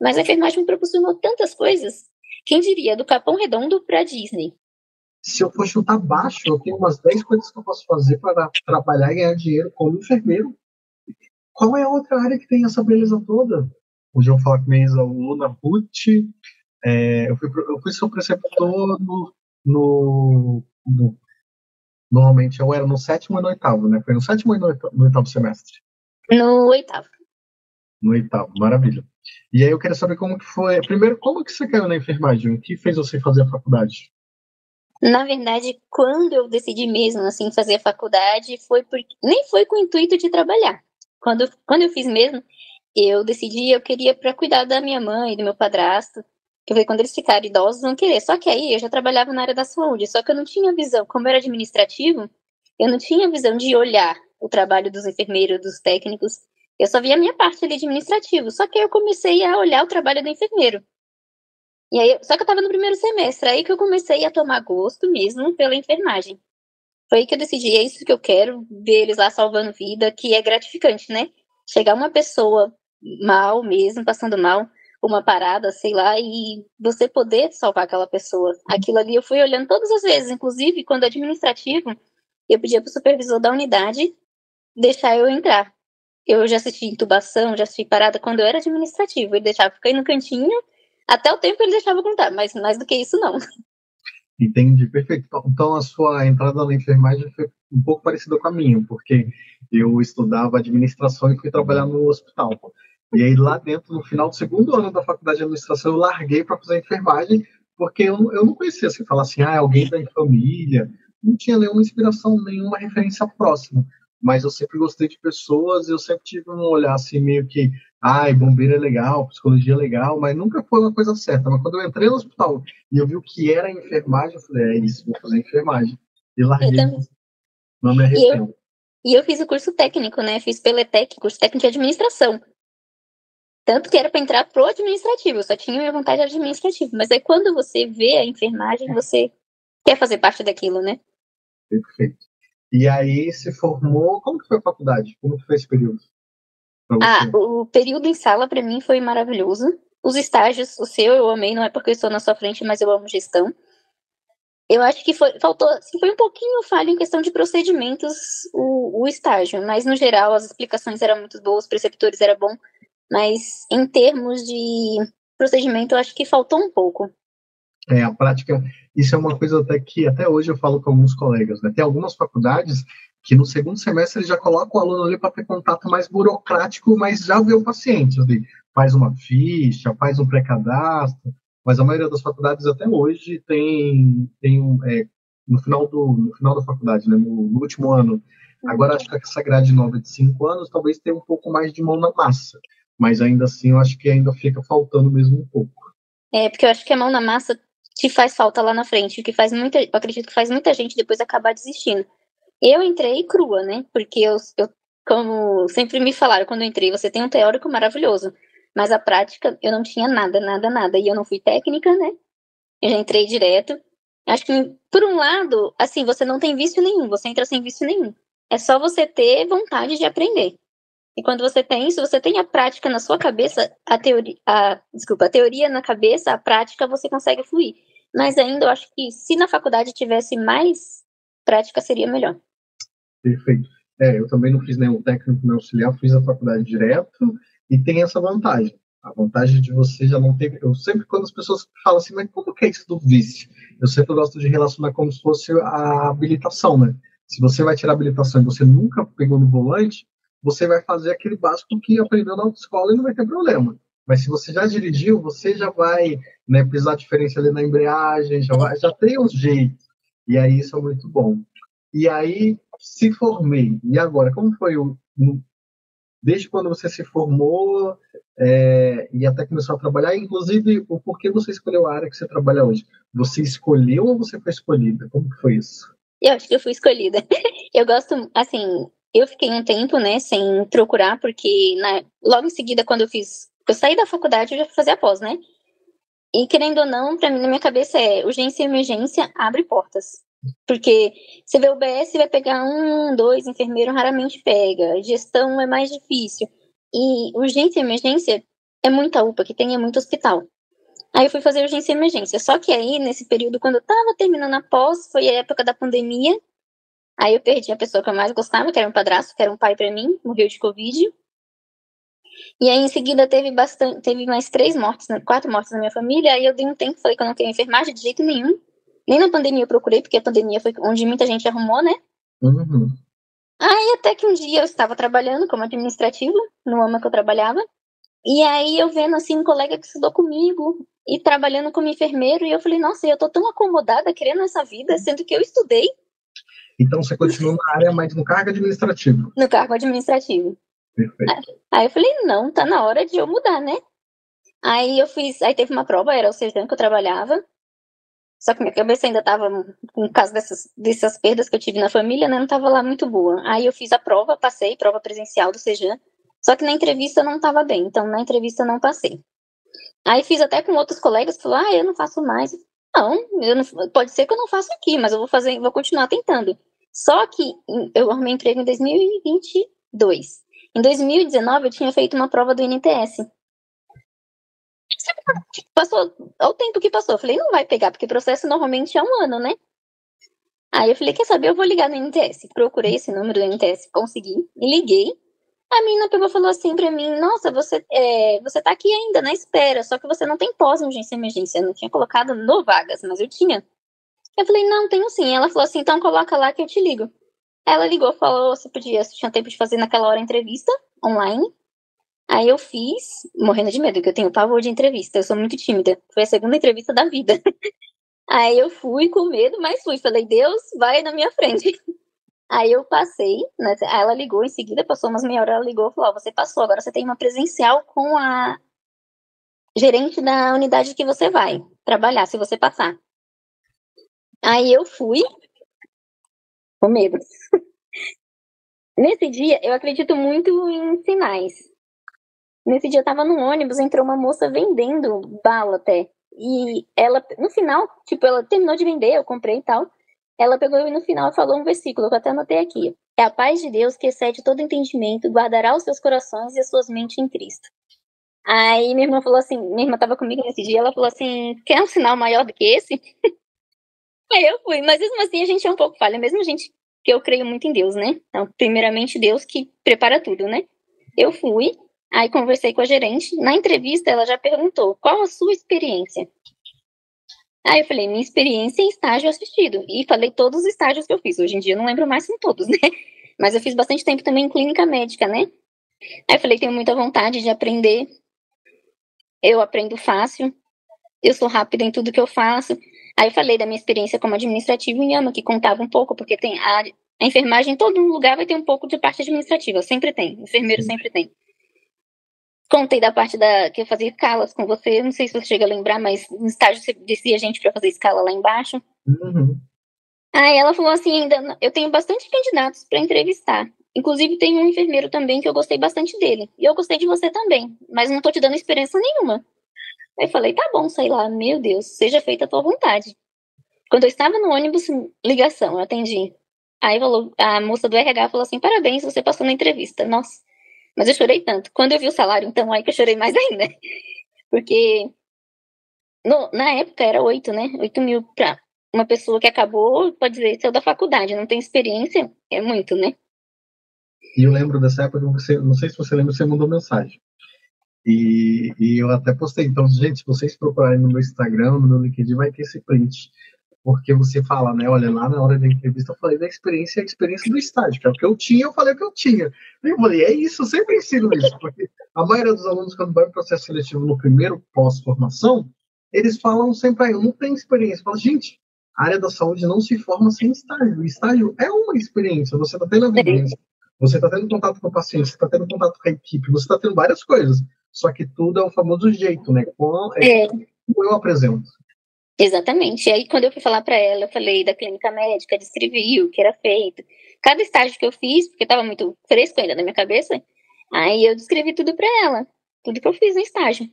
Mas a enfermagem me proporcionou tantas coisas. Quem diria, do Capão Redondo pra Disney. Se eu for chutar baixo, eu tenho umas 10 coisas que eu posso fazer para trabalhar e ganhar dinheiro como enfermeiro. Qual é a outra área que tem essa beleza toda? Hoje eu vou falar com minha ex-aluna Ruth. Eu fui seu preceptor no- normalmente eu era no sétimo e no oitavo, né? Foi no sétimo e no oitavo semestre. No oitavo. No oitavo, maravilha. E aí eu queria saber como que foi. Primeiro, como que você caiu na enfermagem? O que fez você fazer a faculdade? Na verdade, quando eu decidi mesmo, assim, fazer a faculdade, nem foi com o intuito de trabalhar. Quando eu fiz mesmo, eu decidi, eu queria para cuidar da minha mãe, do meu padrasto, que eu falei, quando eles ficarem idosos, vão querer. Só que aí eu já trabalhava na área da saúde, só que eu não tinha visão, como era administrativo, eu não tinha visão de olhar o trabalho dos enfermeiros, dos técnicos. Eu só via a minha parte ali administrativo. Só que aí eu comecei a olhar o trabalho do enfermeiro. E aí, só que eu tava no primeiro semestre, aí que eu comecei a tomar gosto mesmo pela enfermagem. Foi aí que eu decidi, é isso que eu quero, ver eles lá salvando vida, que é gratificante, né? Chegar uma pessoa mal mesmo, passando mal, uma parada, sei lá, e você poder salvar aquela pessoa. Aquilo ali eu fui olhando todas as vezes, inclusive quando administrativo, eu pedia pro supervisor da unidade deixar eu entrar. Eu já assisti intubação, já assisti parada quando eu era administrativo. Ele deixava eu ficar aí no cantinho, até o tempo ele deixava eu contar, mas mais do que isso, não. Entendi, perfeito. Então a sua entrada na enfermagem foi um pouco parecida com a minha, porque eu estudava administração e fui trabalhar no hospital. E aí lá dentro, no final do segundo ano da faculdade de administração, eu larguei para fazer enfermagem, porque eu não conhecia assim, falar assim, alguém da família, não tinha nenhuma inspiração, nenhuma referência próxima. Mas eu sempre gostei de pessoas, eu sempre tive um olhar assim meio que, bombeiro é legal, psicologia é legal, mas nunca foi uma coisa certa. Mas quando eu entrei no hospital e eu vi o que era enfermagem, eu falei, é isso, vou fazer enfermagem. E Eu larguei, também. não me E eu, arrependo. e eu fiz o curso técnico, né? Fiz Peletec, curso técnico de administração. Tanto que era para entrar pro administrativo, eu só tinha minha vontade administrativa. Mas aí quando você vê a enfermagem, você quer fazer parte daquilo, né? Perfeito. E aí se formou, como que foi a faculdade? Como que foi esse período para Ah, você? o período em sala para mim foi maravilhoso. Os estágios, o seu eu amei, não é porque eu estou na sua frente, mas eu amo gestão. Eu acho que faltou, assim, foi um pouquinho falho em questão de procedimentos o estágio, mas no geral as explicações eram muito boas, os preceptores eram bons, mas em termos de procedimento eu acho que faltou um pouco. A prática, isso é uma coisa até que até hoje eu falo com alguns colegas, né? Tem algumas faculdades que no segundo semestre eles já colocam o aluno ali para ter contato mais burocrático, mas já vê o paciente, ali, faz uma ficha, faz um pré-cadastro, mas a maioria das faculdades até hoje tem no final da faculdade, né? No último ano. Agora acho que essa grade nova de 5 anos talvez tenha um pouco mais de mão na massa, mas ainda assim eu acho que ainda fica faltando mesmo um pouco. É, porque eu acho que a mão na massa te faz falta lá na frente, o que eu acredito que faz muita gente depois acabar desistindo. Eu entrei crua, né? Porque como sempre me falaram quando eu entrei, você tem um teórico maravilhoso, mas a prática eu não tinha nada, nada, nada. E eu não fui técnica, né? Eu já entrei direto. Acho que, por um lado, assim, você não tem vício nenhum, você entra sem vício nenhum. É só você ter vontade de aprender. E quando você tem isso, você tem a prática na sua cabeça, a teoria na cabeça, a prática você consegue fluir. Mas ainda eu acho que se na faculdade tivesse mais prática, seria melhor. Perfeito. Eu também não fiz nenhum técnico nem auxiliar, fiz a faculdade direto e tem essa vantagem. A vantagem de você já não ter. Eu sempre, quando as pessoas falam assim, mas como que é isso do vício? Eu sempre gosto de relacionar como se fosse a habilitação, né? Se você vai tirar a habilitação e você nunca pegou no volante, você vai fazer aquele básico que aprendeu na autoescola e não vai ter problema. Mas se você já dirigiu, você já vai, né, pisar a diferença ali na embreagem, já tem um jeito. E aí isso é muito bom. E aí se formei. E agora, como foi desde quando você se formou e até começou a trabalhar, inclusive o porquê você escolheu a área que você trabalha hoje? Você escolheu ou você foi escolhida? Como que foi isso? Eu acho que eu fui escolhida. Eu gosto, assim, eu fiquei um tempo, né, sem procurar, porque logo em seguida, quando eu saí da faculdade, eu já fui fazer a pós, né? E querendo ou não, pra mim, na minha cabeça urgência e emergência abre portas. Porque você vê o BS, vai pegar um, dois, enfermeiro raramente pega. Gestão é mais difícil. E urgência e emergência é muita UPA que tem, é muito hospital. Aí eu fui fazer urgência e emergência. Só que aí, nesse período, quando eu tava terminando a pós, foi a época da pandemia. Aí eu perdi a pessoa que eu mais gostava, que era um padrasto, que era um pai pra mim, morreu de Covid. E aí, em seguida, teve mais 3 mortes, 4 mortes na minha família. Aí eu dei um tempo, falei que eu não queria enfermagem de jeito nenhum. Nem na pandemia eu procurei, porque a pandemia foi onde muita gente arrumou, né? Uhum. Aí até que um dia eu estava trabalhando como administrativa, no AMA que eu trabalhava. E aí eu vendo, assim, um colega que estudou comigo e trabalhando como enfermeiro. E eu falei, nossa, eu tô tão acomodada querendo essa vida, sendo que eu estudei Então você continua na área, mas no cargo administrativo. no cargo administrativo. Perfeito. Aí eu falei, não, tá na hora de eu mudar, né? Aí teve uma prova, era o Sejam que eu trabalhava. Só que minha cabeça ainda tava, por causa dessas perdas que eu tive na família, né? Não tava lá muito boa. Aí eu fiz a prova, passei, prova presencial do Sejam. Só que na entrevista eu não tava bem, então na entrevista eu não passei. Aí fiz até com outros colegas, falou, eu não faço mais. Não, pode ser que eu não faça aqui, mas eu vou continuar tentando. Só que eu arrumei emprego em 2022. Em 2019 eu tinha feito uma prova do INTS. Passou, ao tempo que passou, eu falei, não vai pegar, porque o processo normalmente é 1 ano, né? Aí eu falei, quer saber, eu vou ligar no INTS. Procurei esse número do INTS, consegui, e liguei. A menina pegou e falou assim pra mim, nossa, você tá aqui ainda na espera, só que você não tem pós em urgência e emergência. Eu não tinha colocado no vagas, mas eu tinha. Eu falei, não, tenho sim. Ela falou assim, então coloca lá que eu te ligo. Ela ligou, falou se tinha tempo de fazer naquela hora a entrevista online. Aí eu fiz, morrendo de medo, porque eu tenho pavor de entrevista, eu sou muito tímida. Foi a segunda entrevista da vida. Aí eu fui com medo, mas fui. Falei, Deus, vai na minha frente. Aí eu passei, né? Aí ela ligou em seguida, passou umas meia hora, ela ligou e falou, você passou, agora você tem uma presencial com a gerente da unidade que você vai trabalhar, se você passar. Aí eu fui, com medo. Nesse dia, eu acredito muito em sinais. Nesse dia eu tava no ônibus, entrou uma moça vendendo bala até. E ela, no final, tipo, ela terminou de vender, eu comprei e tal. Ela pegou e no final falou um versículo que eu até anotei aqui. É a paz de Deus que excede todo entendimento, guardará os seus corações e as suas mentes em Cristo. Aí minha irmã falou assim, minha irmã tava comigo nesse dia, ela falou assim, quer um sinal maior do que esse? Aí eu fui, mas mesmo assim a gente é um pouco falha, mesmo a gente, que eu creio muito em Deus, né? Então, primeiramente Deus que prepara tudo, né? Eu fui, aí conversei com a gerente, na entrevista ela já perguntou, qual a sua experiência? Aí eu falei, minha experiência em estágio assistido, e falei todos os estágios que eu fiz, hoje em dia eu não lembro mais, são todos, né? Mas eu fiz bastante tempo também em clínica médica, né? Aí eu falei, tenho muita vontade de aprender, eu aprendo fácil, eu sou rápida em tudo que eu faço. Aí eu falei da minha experiência como administrativa em AMA, que contava um pouco, porque tem a enfermagem em todo lugar vai ter um pouco de parte administrativa, sempre tem, enfermeiro sempre tem. Contei da parte que eu fazia escalas com você, não sei se você chega a lembrar, mas no estágio você descia a gente para fazer escala lá embaixo. Uhum. Aí ela falou assim, ainda eu tenho bastante candidatos para entrevistar. Inclusive tem um enfermeiro também que eu gostei bastante dele. E eu gostei de você também, mas não tô te dando experiência nenhuma. Aí eu falei, tá bom, sei lá, meu Deus, seja feita a tua vontade. Quando eu estava no ônibus, ligação, eu atendi. Aí a moça do RH falou assim, parabéns, você passou na entrevista. Nossa, mas eu chorei tanto. Quando eu vi o salário, então, aí que eu chorei mais ainda. Porque na época era 8, né? 8 mil pra uma pessoa que acabou, pode dizer, saiu da faculdade, não tem experiência, é muito, né? E eu lembro dessa época, não sei se você lembra, você mandou mensagem. E eu até postei. Então, gente, se vocês procurarem no meu Instagram, no meu LinkedIn, vai ter esse print. Porque você fala, né? Olha, lá na hora da entrevista eu falei da experiência, a experiência do estágio, que é o que eu tinha, eu falei o que eu tinha. E eu falei, é isso, eu sempre ensino isso, porque a maioria dos alunos, quando vai para o processo seletivo no primeiro pós-formação, eles falam sempre, eu não tenho experiência. Eu falo, gente, a área da saúde não se forma sem estágio. O estágio é uma experiência, você está tendo a vivência, você está tendo contato com o paciente, você está tendo contato com a equipe, você está tendo várias coisas. Só que tudo é o famoso jeito, né? Como eu apresento. Exatamente. E aí, quando eu fui falar para ela, eu falei da clínica médica, descrevi o que era feito. Cada estágio que eu fiz, porque estava muito fresco ainda na minha cabeça, aí eu descrevi tudo para ela. Tudo que eu fiz no estágio.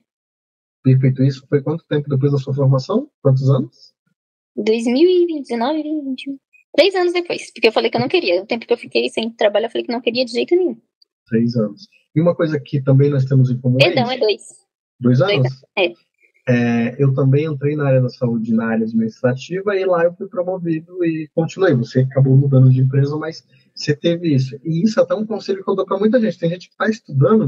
Perfeito. Isso foi quanto tempo depois da sua formação? Quantos anos? 2019, 2021. 3 anos depois, porque eu falei que eu não queria. O tempo que eu fiquei sem trabalho, eu falei que não queria de jeito nenhum. 3 anos. E uma coisa que também nós temos em comum é Perdão, isso. é 2. 2 2 anos? anos. É. Eu também entrei na área da saúde, na área administrativa, e lá eu fui promovido e continuei. Você acabou mudando de empresa, mas você teve isso. E isso é até um conselho que eu dou para muita gente. Tem gente que está estudando,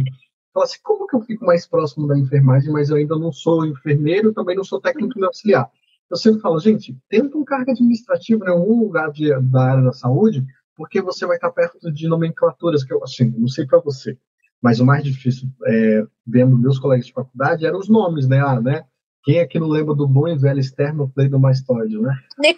fala assim, como que eu fico mais próximo da enfermagem, mas eu ainda não sou enfermeiro, também não sou técnico de auxiliar. Eu sempre falo, gente, tenta um cargo administrativo em algum lugar da área da saúde, porque você vai estar perto de nomenclaturas que eu, assim, não sei para você, mas o mais difícil, vendo meus colegas de faculdade, eram os nomes, né? Né? Quem aqui não lembra do bom e velho externo play do Mastóide, né? Né?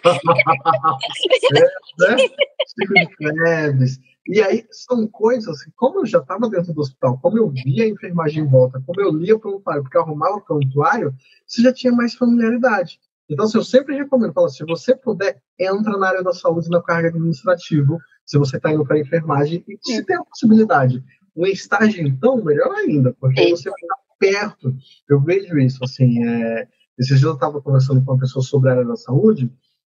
Chico de Cleves. E aí são coisas que, como eu já estava dentro do hospital, como eu via a enfermagem em volta, como eu lia o prontuário, porque eu arrumava o prontuário, você já tinha mais familiaridade. Então, assim, eu sempre recomendo, falo, se você puder, entra na área da saúde na carga administrativa, se você está indo para a enfermagem, e se tem a possibilidade. Um estágio, então, melhor ainda, porque aí você vai estar perto. Eu vejo isso, assim, esses dias eu estava conversando com uma pessoa sobre a área da saúde,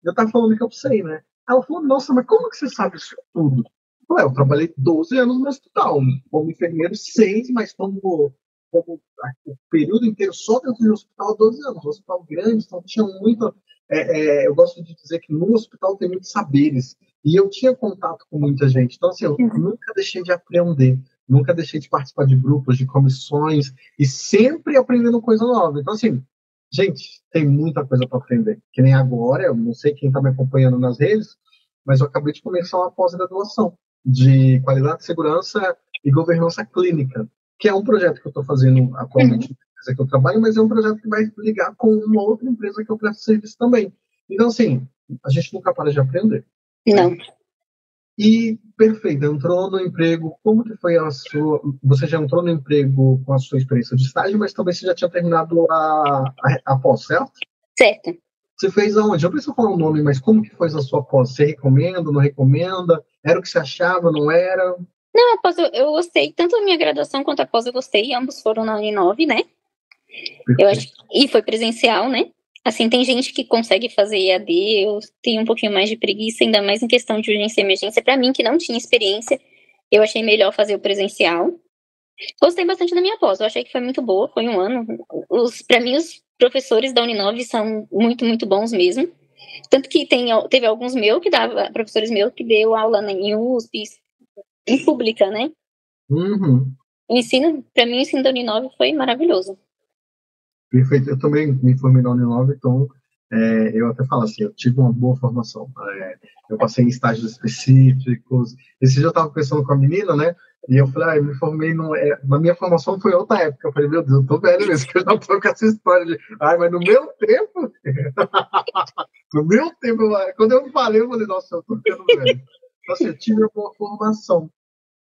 e eu estava falando que eu sei, né? Ela falou, nossa, mas como que você sabe isso tudo? Eu trabalhei 12 anos no hospital, como enfermeiro 6, mas como o período inteiro só dentro do hospital 12 anos. Um hospital grande, então tinha muito. Eu gosto de dizer que no hospital tem muitos saberes. E eu tinha contato com muita gente. Então, assim, eu nunca deixei de aprender, nunca deixei de participar de grupos, de comissões, e sempre aprendendo coisa nova. Então, assim, gente, tem muita coisa para aprender. Que nem agora, eu não sei quem está me acompanhando nas redes, mas eu acabei de começar uma pós-graduação de qualidade, segurança e governança clínica, que é um projeto que eu estou fazendo atualmente na empresa que eu trabalho, mas é um projeto que vai ligar com uma outra empresa que eu presto serviço também. Então, assim, a gente nunca para de aprender. Não. Né? E, perfeito, entrou no emprego, como que foi a sua... Você já entrou no emprego com a sua experiência de estágio, mas também você já tinha terminado a pós, certo? Certo. Você fez aonde? Eu não preciso falar o nome, mas como que foi a sua pós? Você recomenda, não recomenda? Era o que você achava, não era? Não, após eu gostei, tanto a minha graduação quanto a pós eu gostei, ambos foram na Uninove, né? Eu acho, e foi presencial, né? Assim, tem gente que consegue fazer EAD, eu tenho um pouquinho mais de preguiça, ainda mais em questão de urgência e emergência. Pra mim, que não tinha experiência, eu achei melhor fazer o presencial. Gostei bastante da minha pós, eu achei que foi muito boa, foi um ano. Pra mim, os professores da Uninove são muito, muito bons mesmo. Tanto que teve alguns professores meus que deu aula em USP, em pública, né? Uhum. Pra mim, o ensino da Uninove foi maravilhoso. Perfeito. Eu também me formei na Uninove, então eu até falo assim, eu tive uma boa formação. Eu passei em estágios específicos. Esse dia eu estava conversando com a menina, né? E eu falei, eu me formei na minha formação foi outra época. Eu falei, meu Deus, eu tô velho mesmo, que eu já tô com essa história de, mas no meu tempo, no meu tempo, quando eu falei, eu falei, nossa, eu tô ficando velho. Então, assim, eu tive uma boa formação.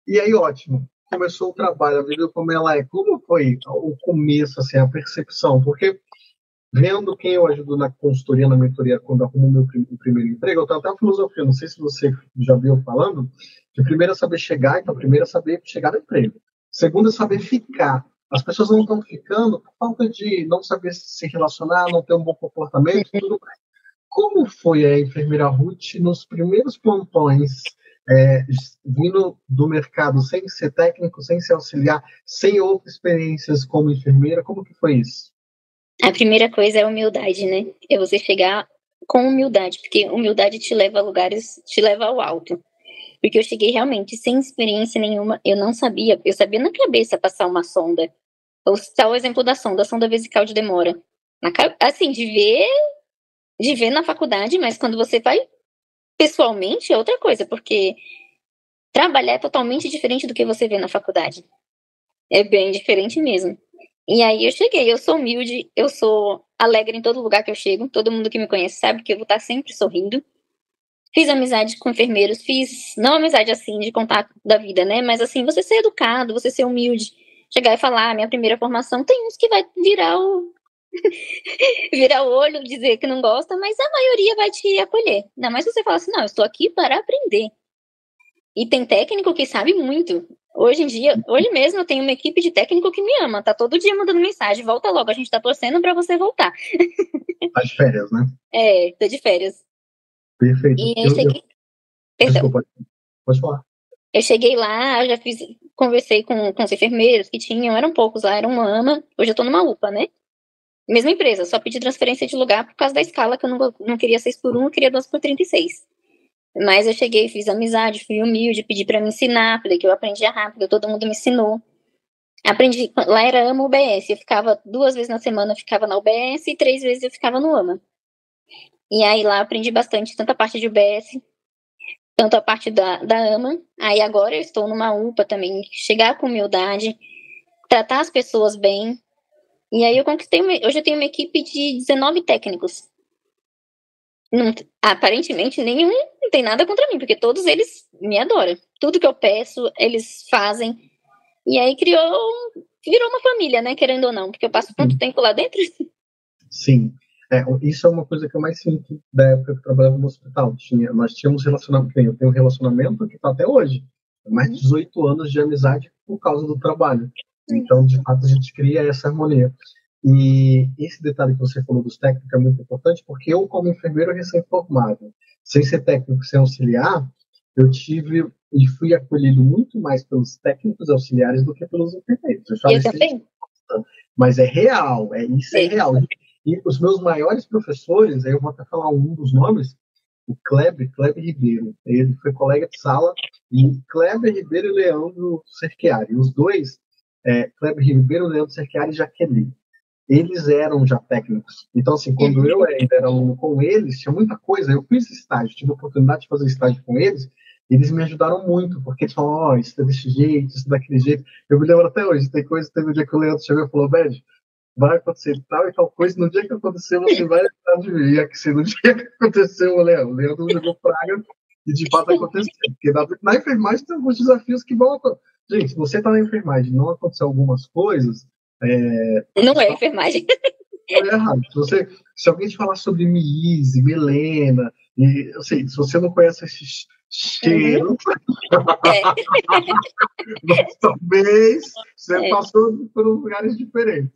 E aí, ótimo. Começou o trabalho, a vida como ela é. Como foi o começo, assim, a percepção? Porque vendo quem eu ajudo na consultoria, na mentoria, quando arrumo o meu primeiro emprego, eu tenho até uma filosofia, não sei se você já viu falando, que primeiro é saber chegar, então primeiro é saber chegar no emprego. Segundo é saber ficar. As pessoas não estão ficando por falta de não saber se relacionar, não ter um bom comportamento, tudo mais. Como foi a enfermeira Ruth nos primeiros plantões, vindo do mercado sem ser técnico, sem ser auxiliar, sem outras experiências como enfermeira? Como que foi isso? A primeira coisa é a humildade, né? É você chegar com humildade, porque humildade te leva a lugares, te leva ao alto. Porque eu cheguei realmente sem experiência nenhuma, eu não sabia, eu sabia na cabeça passar uma sonda. Ou citar o exemplo da sonda vesical de demora. Assim, de ver na faculdade, mas quando você vai pessoalmente é outra coisa, porque trabalhar é totalmente diferente do que você vê na faculdade. É bem diferente mesmo. E aí eu cheguei, eu sou humilde, eu sou alegre em todo lugar que eu chego, todo mundo que me conhece sabe que eu vou estar sempre sorrindo. Fiz amizade com enfermeiros, não amizade assim de contato da vida, né? Mas assim, você ser educado, você ser humilde, chegar e falar, minha primeira formação, tem uns que vai virar o olho, dizer que não gosta, mas a maioria vai te acolher. Ainda mais se você falar assim, não, eu estou aqui para aprender. E tem técnico que sabe muito. Hoje em dia, hoje mesmo eu tenho uma equipe de técnico que me ama, tá todo dia mandando mensagem, volta logo, a gente tá torcendo pra você voltar. Tá de férias, né? Tô de férias. Perfeito. E aí cheguei... Perdão. Desculpa, pode falar. Eu cheguei lá, eu já conversei com os enfermeiros que tinham, eram poucos lá, era uma AMA, hoje eu tô numa UPA, né? Mesma empresa, só pedi transferência de lugar por causa da escala, que eu não queria 6x1, eu queria 2x36. Mas eu cheguei, fiz amizade, fui humilde, pedi pra me ensinar, falei que eu aprendia rápido, todo mundo me ensinou. Aprendi, lá era AMA UBS, eu ficava 2 vezes na semana, eu ficava na UBS e 3 vezes eu ficava no AMA. E aí lá aprendi bastante, tanto a parte de UBS, tanto a parte da AMA. Aí agora eu estou numa UPA também, chegar com humildade, tratar as pessoas bem. E aí eu conquistei, hoje eu tenho uma equipe de 19 técnicos. Não, aparentemente nenhum não tem nada contra mim, porque todos eles me adoram. Tudo que eu peço, eles fazem. E aí virou uma família, né, querendo ou não, porque eu passo tanto tempo lá dentro. Sim. Isso é uma coisa que eu mais sinto da época que eu trabalhava no hospital. Nós tínhamos relacionamento, eu tenho um relacionamento que está até hoje. Mais de 18 anos de amizade por causa do trabalho. Então, de fato, a gente cria essa harmonia. E esse detalhe que você falou dos técnicos é muito importante, porque eu, como enfermeiro recém-formado, sem ser técnico, sem auxiliar, eu tive e fui acolhido muito mais pelos técnicos auxiliares do que pelos enfermeiros. Eu também. Mas é real, isso é real. E os meus maiores professores, aí eu vou até falar um dos nomes, o Kleber Ribeiro. Ele foi colega de sala, e Kleber Ribeiro e Leandro Cerchiari. Os dois, Kleber Ribeiro, Leandro Cerchiari e Jaqueline. Eles eram já técnicos. Então, assim, quando eu ainda era aluno com eles, tinha muita coisa. Eu fiz estágio, tive a oportunidade de fazer estágio com eles, e eles me ajudaram muito, porque eles falaram, isso é desse jeito, isso é daquele jeito. Eu me lembro até hoje, teve um dia que o Leandro chegou e falou, Bed, vai acontecer tal e tal coisa, no dia que acontecer você vai lembrar de mim. E assim, no dia que aconteceu, o Leandro jogou praga e de fato aconteceu. Porque na enfermagem tem alguns desafios que vão acontecer. Gente, se você está na enfermagem e não acontecer algumas coisas... Não é enfermagem. Não é errado. Se alguém te falar sobre Miise, Milena, e assim, se você não conhece esse cheiro, mas talvez você passou por lugares diferentes.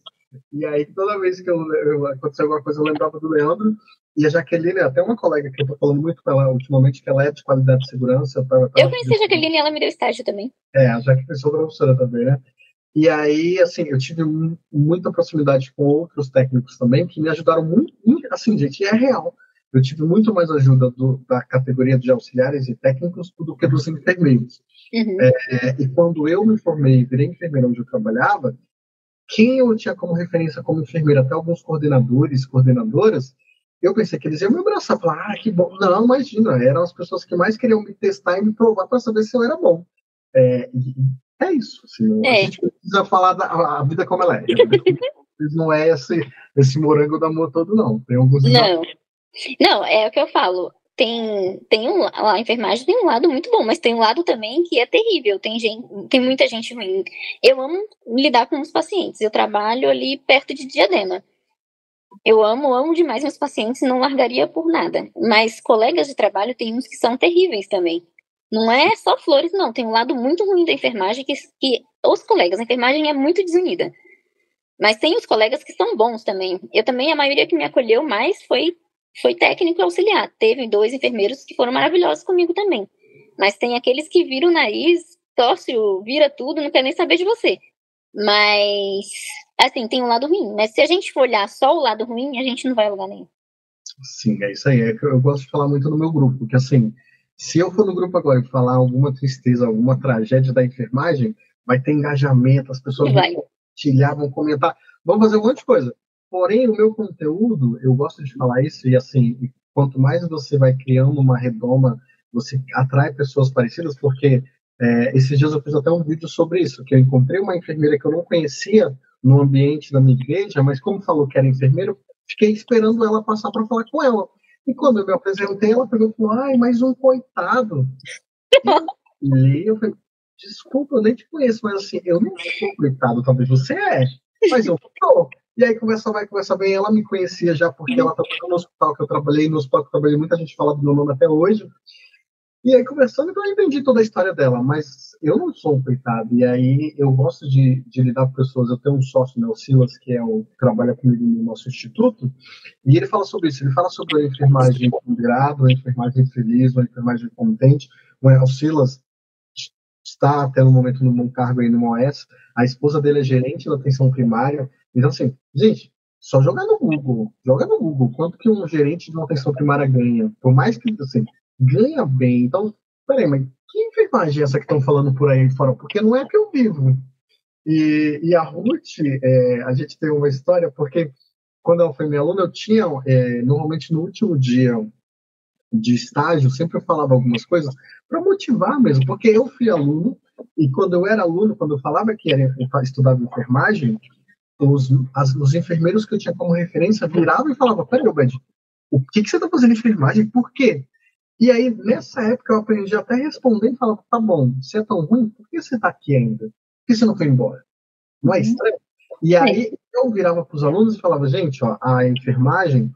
E aí, toda vez que aconteceu alguma coisa, eu lembrava do Leandro. E a Jaqueline, até uma colega que eu tô falando muito com ela ultimamente, que ela é de qualidade de segurança. Eu conheci a Jaqueline e ela me deu estágio também. A Jaqueline sou professora também, né? E aí, assim, eu tive muita proximidade com outros técnicos também, que me ajudaram muito, assim, gente, é real. Eu tive muito mais ajuda da categoria de auxiliares e técnicos do que dos enfermeiros. E quando eu me formei e virei enfermeiro onde eu trabalhava, quem eu tinha como referência como enfermeiro, até alguns coordenadores, coordenadoras, eu pensei que eles iam me abraçar, falar, que bom. Não, imagina, eram as pessoas que mais queriam me testar e me provar para saber se eu era bom. É isso. Assim, a gente precisa falar da vida como ela é. Não é esse morango do amor todo, não. Tem alguns Não, é o que eu falo. A enfermagem tem um lado muito bom, mas tem um lado também que é terrível. Tem muita gente ruim. Eu amo lidar com os pacientes. Eu trabalho ali perto de Diadema. Eu amo demais meus pacientes e não largaria por nada. Mas colegas de trabalho tem uns que são terríveis também. Não é só flores, não. Tem um lado muito ruim da enfermagem que os colegas, a enfermagem é muito desunida. Mas tem os colegas que são bons também. Eu também, a maioria que me acolheu mais foi técnico auxiliar. Teve 2 enfermeiros que foram maravilhosos comigo também. Mas tem aqueles que viram o nariz, torce, vira tudo, não quer nem saber de você. Mas, assim, tem um lado ruim. Mas se a gente for olhar só o lado ruim, a gente não vai a lugar nenhum. Sim, é isso aí. Eu gosto de falar muito no meu grupo, porque assim, se eu for no grupo agora e falar alguma tristeza, alguma tragédia da enfermagem, vai ter engajamento, as pessoas vão compartilhar, vão comentar, vão fazer um monte de coisa. Porém, o meu conteúdo, eu gosto de falar isso, e assim, quanto mais você vai criando uma redoma, você atrai pessoas parecidas, porque esses dias eu fiz até um vídeo sobre isso, que eu encontrei uma enfermeira que eu não conhecia no ambiente da minha igreja, mas como falou que era enfermeira, fiquei esperando ela passar para falar com ela. E quando eu me apresentei, ela pegou e falou, ai, mais um coitado. E eu falei, desculpa, eu nem te conheço, mas assim, eu não sou coitado, talvez você mas eu sou. E aí conversa bem, ela me conhecia já, porque ela trabalhou no hospital que eu trabalhei, no hospital que eu trabalhei, muita gente fala do meu nome até hoje. E aí, conversando, então eu entendi toda a história dela, mas eu não sou um coitado. E aí, eu gosto de lidar com pessoas. Eu tenho um sócio, né, o Silas, que trabalha comigo no nosso instituto, e ele fala sobre isso. Ele fala sobre a enfermagem ponderada, a enfermagem feliz, a enfermagem contente. O Silas está até no momento num bom cargo aí no OS, a esposa dele é gerente da atenção primária. Então, assim, gente, só joga no Google, quanto que um gerente de uma atenção primária ganha. Por mais que, assim, ganha bem. Então, peraí, mas que enfermagem é essa que estão falando por aí fora? Porque não é que eu vivo. E a Ruth, a gente tem uma história, porque quando ela foi minha aluna, eu tinha, normalmente no último dia de estágio, sempre eu falava algumas coisas para motivar mesmo, porque eu fui aluno, e quando eu era aluno, quando eu falava que estudava enfermagem, os enfermeiros que eu tinha como referência viravam e falavam: peraí, Bed, o que você está fazendo enfermagem? Por quê? E aí, nessa época, eu aprendi até a responder e falava: tá bom, você é tão ruim, por que você está aqui ainda? Por que você não foi embora? Não é estranho? E aí eu virava para os alunos e falava: gente, ó, a enfermagem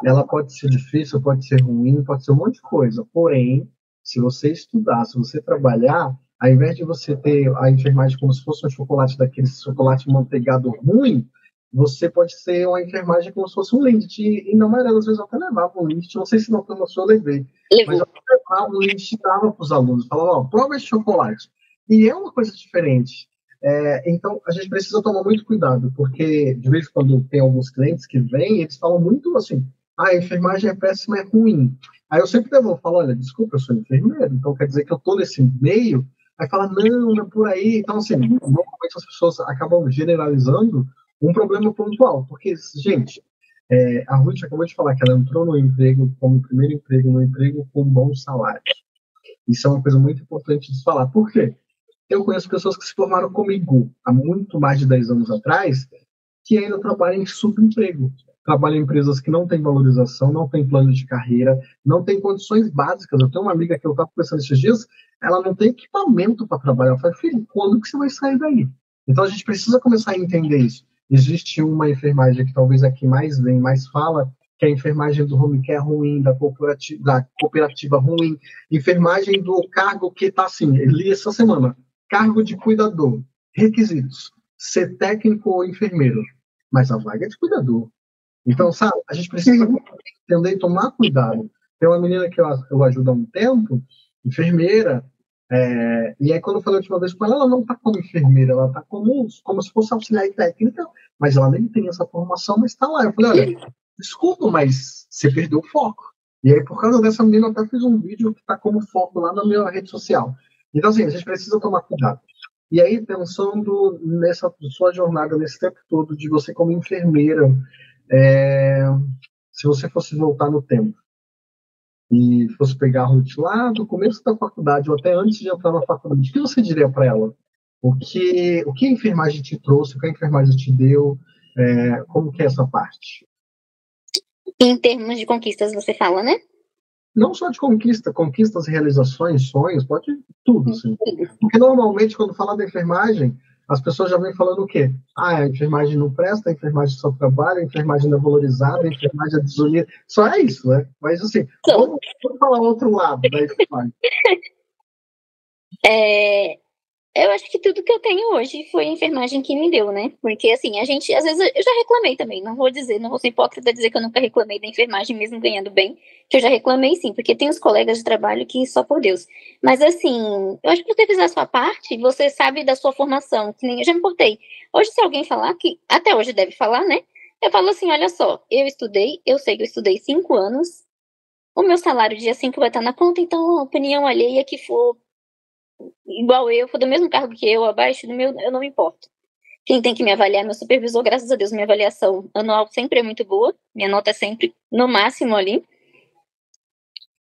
ela pode ser difícil, pode ser ruim, pode ser um monte de coisa. Porém, se você estudar, se você trabalhar, ao invés de você ter a enfermagem como se fosse um chocolate daquele chocolate manteigado ruim, você pode ser uma enfermagem como se fosse um Lindt. E na maioria das vezes eu até levava um Lindt, não sei se não foi uma sua, eu levei. Mas eu levava um Lindt e dava para os alunos, falava: ó, prova esse chocolate. E é uma coisa diferente. Então, a gente precisa tomar muito cuidado, porque de vez em quando tem alguns clientes que vêm, eles falam muito assim: a enfermagem é péssima, é ruim. Aí eu sempre devolvo, falo: olha, desculpa, eu sou enfermeiro, então quer dizer que eu estou nesse meio. Aí fala: não, não é por aí. Então, assim, normalmente as pessoas acabam generalizando um problema pontual, porque, gente, a Ruth acabou de falar que ela entrou no emprego, como primeiro emprego, no emprego com bons salários. Isso é uma coisa muito importante de falar. Por quê? Eu conheço pessoas que se formaram comigo há muito mais de 10 anos atrás, que ainda trabalham em subemprego. Trabalham em empresas que não têm valorização, não têm plano de carreira, não têm condições básicas. Eu tenho uma amiga que eu estava conversando esses dias, ela não tem equipamento para trabalhar. Eu falei: filho, quando que você vai sair daí? Então a gente precisa começar a entender isso. Existe uma enfermagem que talvez é a que mais vem, mais fala, que é a enfermagem do home care ruim, da cooperativa ruim, enfermagem do cargo que está assim, eu li essa semana: cargo de cuidador, requisitos: ser técnico ou enfermeiro, mas a vaga é de cuidador. Então, sabe, a gente precisa entender e tomar cuidado. Tem uma menina que eu ajudo há um tempo, enfermeira, e aí quando eu falei a última vez com ela, ela não está como enfermeira, ela está como se fosse auxiliar técnica, mas ela nem tem essa formação, mas está lá. Eu falei: olha, desculpa, mas você perdeu o foco. E aí, por causa dessa menina, eu até fiz um vídeo que está como foco lá na minha rede social. Então, assim, a gente precisa tomar cuidado. E aí, pensando nessa sua jornada, nesse tempo todo, de você como enfermeira, se você fosse voltar no tempo e fosse pegar a Ruth lá do começo da faculdade, ou até antes de entrar na faculdade, o que você diria para ela? O que a enfermagem te trouxe, o que a enfermagem te deu, como que é essa parte? Em termos de conquistas, você fala, né? Não só de conquistas, realizações, sonhos, pode tudo, assim. Porque normalmente, quando fala da enfermagem, as pessoas já vêm falando o quê? A enfermagem não presta, a enfermagem só trabalha, a enfermagem não é valorizada, a enfermagem é desunida. Só é isso, né? Mas, assim, vamos falar o outro lado da enfermagem. Eu acho que tudo que eu tenho hoje foi a enfermagem que me deu, né? Porque, assim, a gente, às vezes, eu já reclamei também. Não vou ser hipócrita dizer que eu nunca reclamei da enfermagem, mesmo ganhando bem. Que eu já reclamei, sim, porque tem os colegas de trabalho que só por Deus. Mas, assim, eu acho que você fizer a sua parte, você sabe da sua formação. Que nem eu já me importei. Hoje, se alguém falar, que até hoje deve falar, né? Eu falo assim: olha só, eu estudei, eu sei que eu estudei 5 anos. O meu salário dia 5 vai estar na conta, então a opinião alheia que for igual eu, for do mesmo cargo que eu, abaixo do meu, eu não me importo. Quem tem que me avaliar é meu supervisor, graças a Deus, minha avaliação anual sempre é muito boa, minha nota é sempre no máximo ali.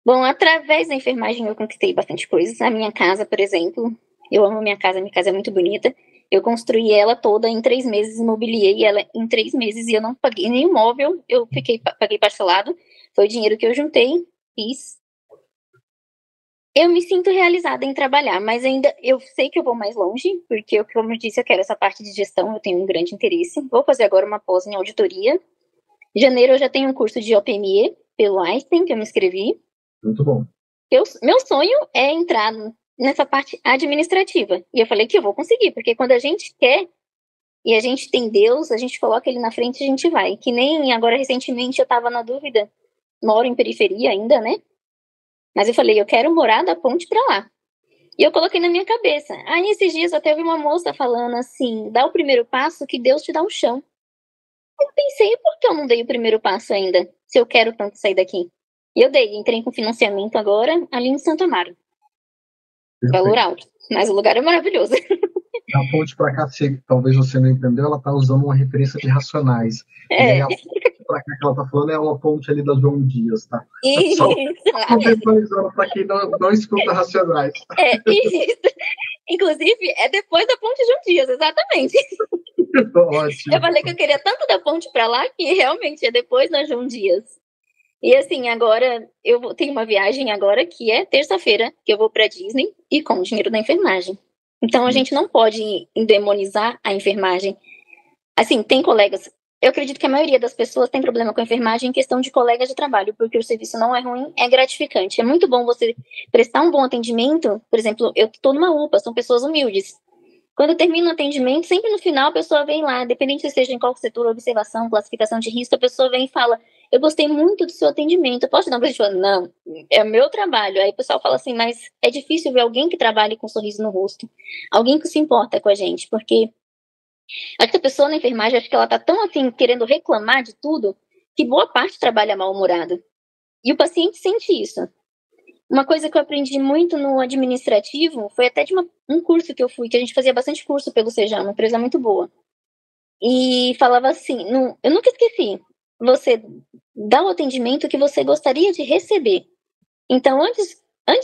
Bom, através da enfermagem eu conquistei bastante coisas. A minha casa, por exemplo, eu amo minha casa é muito bonita. Eu construí ela toda em 3 meses, imobiliei ela em 3 meses e eu não paguei nenhum móvel, eu paguei parcelado. Foi o dinheiro que eu juntei, fiz. Eu me sinto realizada em trabalhar, mas ainda eu sei que eu vou mais longe, porque, como eu disse, eu quero essa parte de gestão, eu tenho um grande interesse. Vou fazer agora uma pós em auditoria. Em janeiro eu já tenho um curso de OPME pelo Einstein, que eu me inscrevi. Muito bom. Meu sonho é entrar nessa parte administrativa. E eu falei que eu vou conseguir, porque quando a gente quer e a gente tem Deus, a gente coloca ele na frente e a gente vai. Que nem agora, recentemente, eu estava na dúvida. Moro em periferia ainda, né? Mas eu falei: eu quero morar da ponte para lá. E eu coloquei na minha cabeça. Aí esses dias até vi uma moça falando assim, dá o primeiro passo que Deus te dá um chão. Eu pensei, por que eu não dei o primeiro passo ainda? Se eu quero tanto sair daqui. E eu dei, entrei com financiamento agora ali em Santo Amaro. Valor Perfeito. alto. Mas o lugar é maravilhoso. A ponte para cá, talvez você não entendeu, ela está usando uma referência de Racionais. E aí É. a ponte para cá que ela está falando é uma ponte ali da João Dias, tá? Só Isso, lá mesmo. contextualizando para quem não escuta Racionais. Isso. Inclusive, é depois da Ponte de um Dias, exatamente. Eu Ótimo. falei que eu queria tanto da ponte pra lá que realmente é depois da João Dias. E assim, agora eu tenho uma viagem agora que é terça-feira, que eu vou pra Disney e com o dinheiro da enfermagem. Então a Sim. gente não pode endemonizar a enfermagem. Assim, tem colegas. Eu acredito que a maioria das pessoas tem problema com a enfermagem em questão de colegas de trabalho, porque o serviço não é ruim, é gratificante. É muito bom você prestar um bom atendimento. Por exemplo, eu tô numa UPA, são pessoas humildes. Quando termina o atendimento, sempre no final a pessoa vem lá, independente se seja em qual setor, observação, classificação de risco, a pessoa vem e fala: eu gostei muito do seu atendimento, eu posso te dar um presente? Não, é o meu trabalho. Aí o pessoal fala assim, mas é difícil ver alguém que trabalhe com um sorriso no rosto, alguém que se importa com a gente, porque acho que a pessoa na enfermagem, acho que ela tá tão assim, querendo reclamar de tudo, que boa parte trabalha mal-humorado. E o paciente sente isso. Uma coisa que eu aprendi muito no administrativo foi até de um curso que eu fui, que a gente fazia bastante curso pelo Sejam, uma empresa muito boa. E falava assim, eu nunca esqueci, você dá o atendimento que você gostaria de receber. Então, antes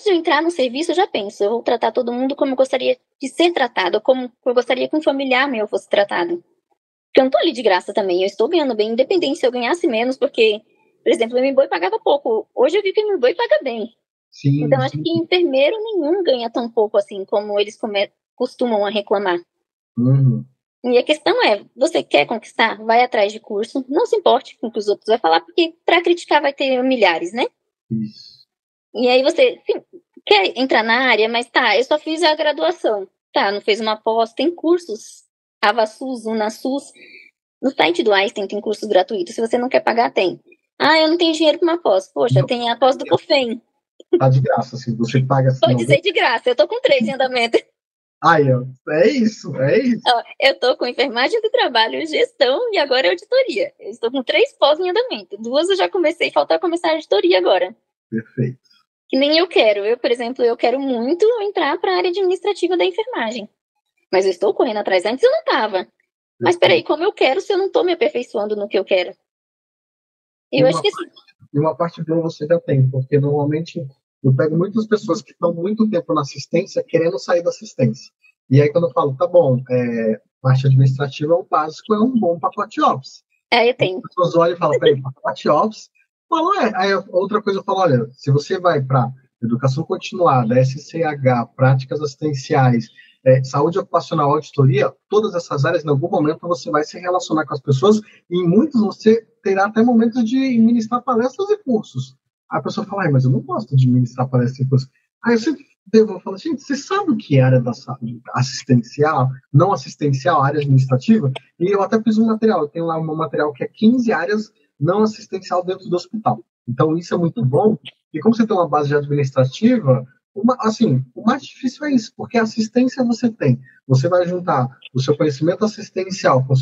de eu entrar no serviço, eu já penso, eu vou tratar todo mundo como eu gostaria de ser tratado, como eu gostaria que um familiar meu fosse tratado. Porque eu não tô ali de graça também, eu estou ganhando bem, independente se eu ganhasse menos, porque, por exemplo, o MBoi pagava pouco. Hoje eu vi que o MBoi paga bem. Sim, Então, acho sim. que enfermeiro nenhum ganha tão pouco assim como eles costumam a reclamar. Uhum. E a questão é, você quer conquistar? Vai atrás de curso. Não se importe com o que os outros vão falar, porque para criticar vai ter milhares, né? Isso. E aí você sim, quer entrar na área, mas tá, eu só fiz a graduação. Tá, não fez uma pós, tem cursos. AvaSUS, UnaSUS. No site do Einstein tem cursos gratuitos. Se você não quer pagar, tem. Ah, eu não tenho dinheiro para uma pós. Poxa, Não, tem a pós do COFEM. tá de graça, assim, você paga assim, Pode 90. dizer de graça, eu tô com 3 em andamento. Aí, ó, é isso, é isso. Ó, eu tô com enfermagem do trabalho, gestão e agora auditoria. Eu estou com 3 pós em andamento. 2 eu já comecei, falta começar a auditoria agora. Perfeito. Que nem eu quero. Eu, por exemplo, eu quero muito entrar para a área administrativa da enfermagem. Mas eu estou correndo atrás. Antes eu não tava. Mas peraí, Perfeito. como eu quero se eu não tô me aperfeiçoando no que eu quero? E Eu acho uma que assim, E uma parte boa você já tem, porque normalmente eu pego muitas pessoas que estão muito tempo na assistência querendo sair da assistência. E aí quando eu falo, tá bom, parte administrativa é o básico, é um bom pacote Office. eu As tenho. pessoas olham e falam, peraí, pacote Office? Falam, Aí outra coisa eu falo, olha, se você vai para educação continuada, SCH, práticas assistenciais, saúde ocupacional, auditoria, todas essas áreas, em algum momento você vai se relacionar com as pessoas e em muitos você terá até momentos de ministrar palestras e cursos. Aí a pessoa fala, mas eu não gosto de ministrar palestras e cursos. Aí eu sempre devo falar, gente, você sabe o que é área da saúde assistencial, não assistencial, área administrativa? E eu até fiz um material, eu tenho lá um material que é 15 áreas não assistencial dentro do hospital. Então isso é muito bom, e como você tem uma base administrativa, assim, o mais difícil é isso, porque a assistência você tem. Você vai juntar o seu conhecimento assistencial com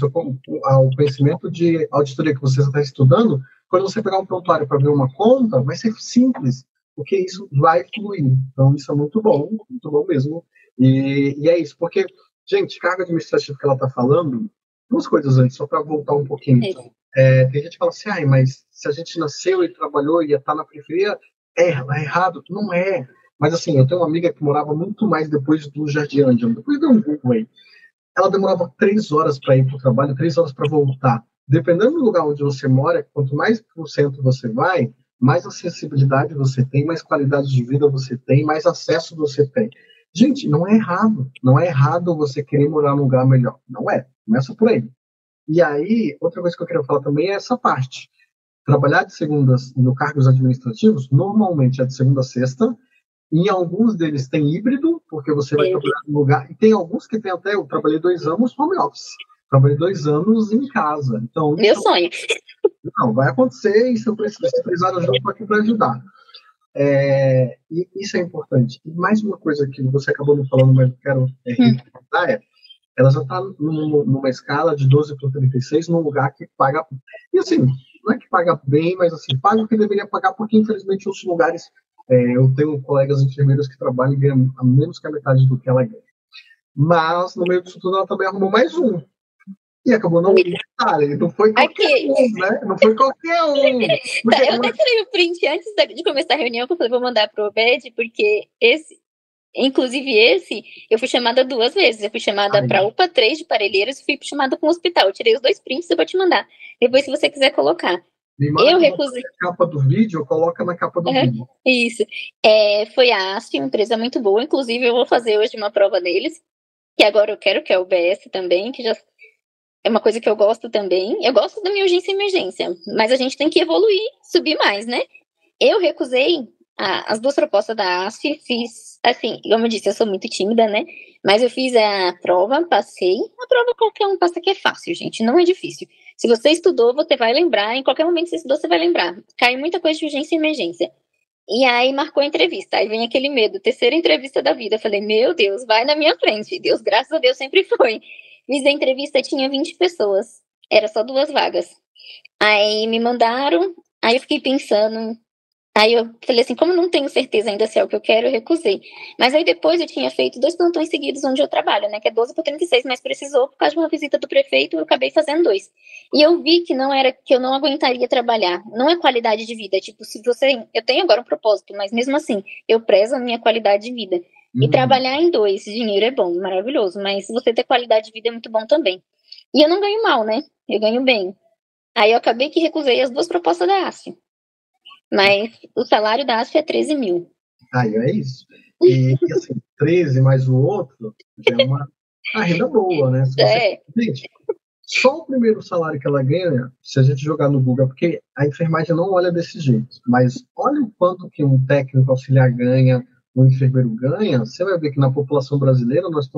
o conhecimento de auditoria que você está estudando. Quando você pegar um prontuário para ver uma conta, vai ser simples, porque isso vai fluir. Então, isso é muito bom mesmo. E é isso, porque, gente, carga administrativa que ela está falando, duas coisas antes, só para voltar um pouquinho. Tem gente que fala assim, mas se a gente nasceu e trabalhou e ia estar na periferia, é errado. Não é. Mas assim, eu tenho uma amiga que morava muito mais depois do Jardim Ângelo, depois deu um Google aí. Ela demorava 3 horas para ir para o trabalho, 3 horas para voltar. Dependendo do lugar onde você mora, quanto mais para o centro você vai, mais acessibilidade você tem, mais qualidade de vida você tem, mais acesso você tem. Gente, não é errado. Não é errado você querer morar num lugar melhor. Não é. Começa por aí. E aí, outra coisa que eu queria falar também é essa parte. Trabalhar de segundas no cargos administrativos, normalmente é de segunda a sexta, em alguns deles tem híbrido, porque você vai trabalhar no lugar. E tem alguns que tem até, eu trabalhei 2 anos home office. Trabalhei 2 anos em casa. Então, Meu isso sonho. não vai acontecer e se eu precisar, junto aqui para ajudar. E isso é importante. E mais uma coisa que você acabou não falando, mas eu quero representar ela já está numa escala de 12 para 36, num lugar que paga. E assim, não é que paga bem, mas assim, paga o que deveria pagar, porque infelizmente os lugares. Eu tenho colegas enfermeiras que trabalham e ganham a menos que a metade do que ela ganha. Mas no meio disso tudo ela também arrumou mais um. E acabou não indo. Não foi qualquer um, né? Não foi qualquer um. Tá, eu até tirei o print antes de começar a reunião, que eu falei, vou mandar pro Obed, porque inclusive eu fui chamada 2 vezes. Eu fui chamada para UPA 3 de Parelheiros e fui chamada para um hospital. Eu tirei os 2 prints, eu vou te mandar. Depois, se você quiser colocar. Eu recusei. A capa do vídeo, coloca na capa do vídeo. Isso. Foi a ASP, uma empresa muito boa. Inclusive, eu vou fazer hoje uma prova deles, que agora eu quero, que é o BS também, que já é uma coisa que eu gosto também. Eu gosto da minha urgência e emergência, mas a gente tem que evoluir, subir mais, né? Eu recusei as 2 propostas da ASF, fiz, assim, como eu disse, eu sou muito tímida, né? Mas eu fiz a prova, passei. A prova qualquer um passa, que é fácil, gente, não é difícil. Se você estudou, você vai lembrar, em qualquer momento que você estudou, você vai lembrar. Cai muita coisa de urgência e emergência. E aí marcou a entrevista, aí vem aquele medo, terceira entrevista da vida. Eu falei, meu Deus, vai na minha frente. Deus, graças a Deus, sempre foi. Fiz a entrevista, tinha 20 pessoas, era só 2 vagas. Aí me mandaram, aí eu fiquei pensando. Aí eu falei assim, como eu não tenho certeza ainda se é o que eu quero, eu recusei. Mas aí depois eu tinha feito 2 plantões seguidos onde eu trabalho, né? Que é 12 por 36, mas precisou por causa de uma visita do prefeito, eu acabei fazendo 2. E eu vi que não era, que eu não aguentaria trabalhar. Não é qualidade de vida. Tipo, se você. Eu tenho agora um propósito, mas mesmo assim, eu prezo a minha qualidade de vida. E trabalhar em 2, dinheiro é bom, maravilhoso. Mas se você ter qualidade de vida é muito bom também. E eu não ganho mal, né? Eu ganho bem. Aí eu acabei que recusei as 2 propostas da ASF. Mas o salário da ASF é 13 mil. Aí é isso. E assim, 13 mais o outro já é uma renda boa, né? Se você... Gente, só o primeiro salário que ela ganha, se a gente jogar no Google, porque a enfermagem não olha desse jeito, mas olha o quanto que um técnico auxiliar ganha, um enfermeiro ganha, você vai ver que na população brasileira nós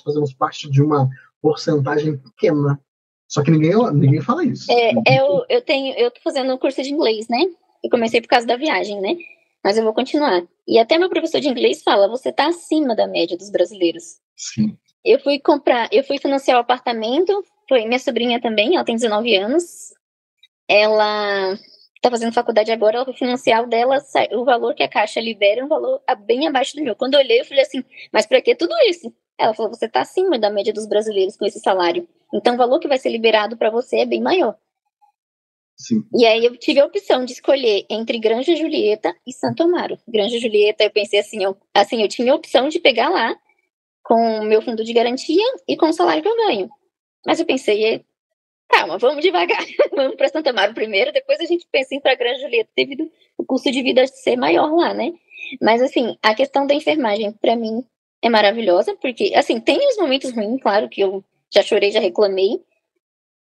fazemos parte de uma porcentagem pequena. Só que ninguém fala isso. Eu tô fazendo um curso de inglês, né? Eu comecei por causa da viagem, né? Mas eu vou continuar. E até meu professor de inglês fala, você tá acima da média dos brasileiros. Sim. Eu fui financiar o apartamento, foi minha sobrinha também, ela tem 19 anos. Ela tá fazendo faculdade agora, ela foi financiar o dela, o valor que a Caixa libera é um valor bem abaixo do meu. Quando eu olhei, eu falei assim, mas pra que tudo isso? Ela falou, você tá acima da média dos brasileiros com esse salário. Então o valor que vai ser liberado para você é bem maior. Sim. E aí eu tive a opção de escolher entre Granja Julieta e Santo Amaro. Granja Julieta, eu pensei assim, eu tinha a opção de pegar lá com o meu fundo de garantia e com o salário que eu ganho. Mas eu pensei, calma, vamos devagar. Vamos para Santo Amaro primeiro, depois a gente pensa em ir para Granja Julieta, devido o custo de vida ser maior lá, né? Mas assim, a questão da enfermagem, para mim, é maravilhosa, porque, assim, tem os momentos ruins, claro, que eu já chorei, já reclamei,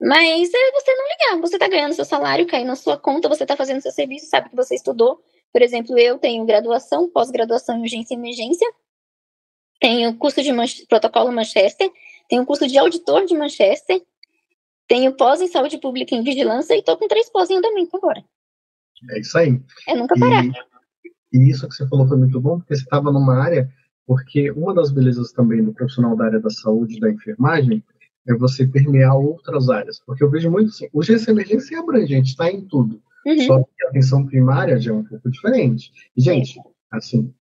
mas é você não ligar, você tá ganhando seu salário, cai na sua conta, você tá fazendo seu serviço, sabe que você estudou. Por exemplo, eu tenho graduação, pós-graduação em urgência e emergência, tenho curso de protocolo Manchester, tenho curso de auditor de Manchester, tenho pós em saúde pública e em vigilância e tô com 3 pós em andamento agora. É isso aí. É nunca parar. E isso que você falou foi muito bom, porque você estava numa área, porque uma das belezas também do profissional da área da saúde, da enfermagem, é você permear outras áreas. Porque eu vejo muito assim, urgência e emergência é abrangente, está em tudo. Só que a atenção primária já é um pouco diferente. E, gente, assim,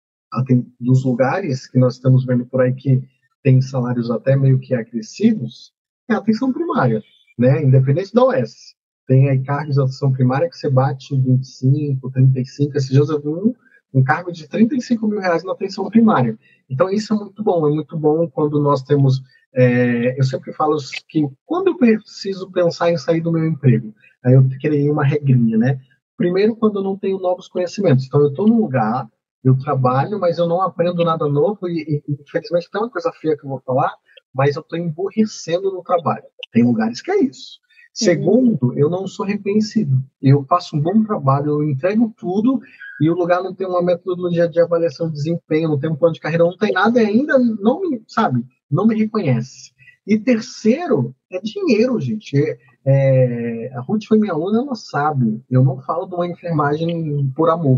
dos lugares que nós estamos vendo por aí que tem salários até meio que agressivos, é a atenção primária, né? Independente da OS. Tem aí cargos de atenção primária que você bate 25, 35. Esses dias eu vi um cargo de 35 mil reais na atenção primária. Então, isso é muito bom quando nós temos. Eu sempre falo que quando eu preciso pensar em sair do meu emprego, aí eu criei uma regrinha, né? Primeiro, quando eu não tenho novos conhecimentos. Então, eu estou num lugar, eu trabalho, mas eu não aprendo nada novo e infelizmente, tem uma coisa feia que eu vou falar, mas eu estou emburrecendo no trabalho. Tem lugares que é isso. Segundo, eu não sou reconhecido. Eu faço um bom trabalho, eu entrego tudo e o lugar não tem uma metodologia de avaliação de desempenho, não tem um plano de carreira, não tem nada e ainda não me reconhece. E terceiro, é dinheiro, gente. A Ruth foi minha aluna, ela sabe. Eu não falo de uma enfermagem por amor.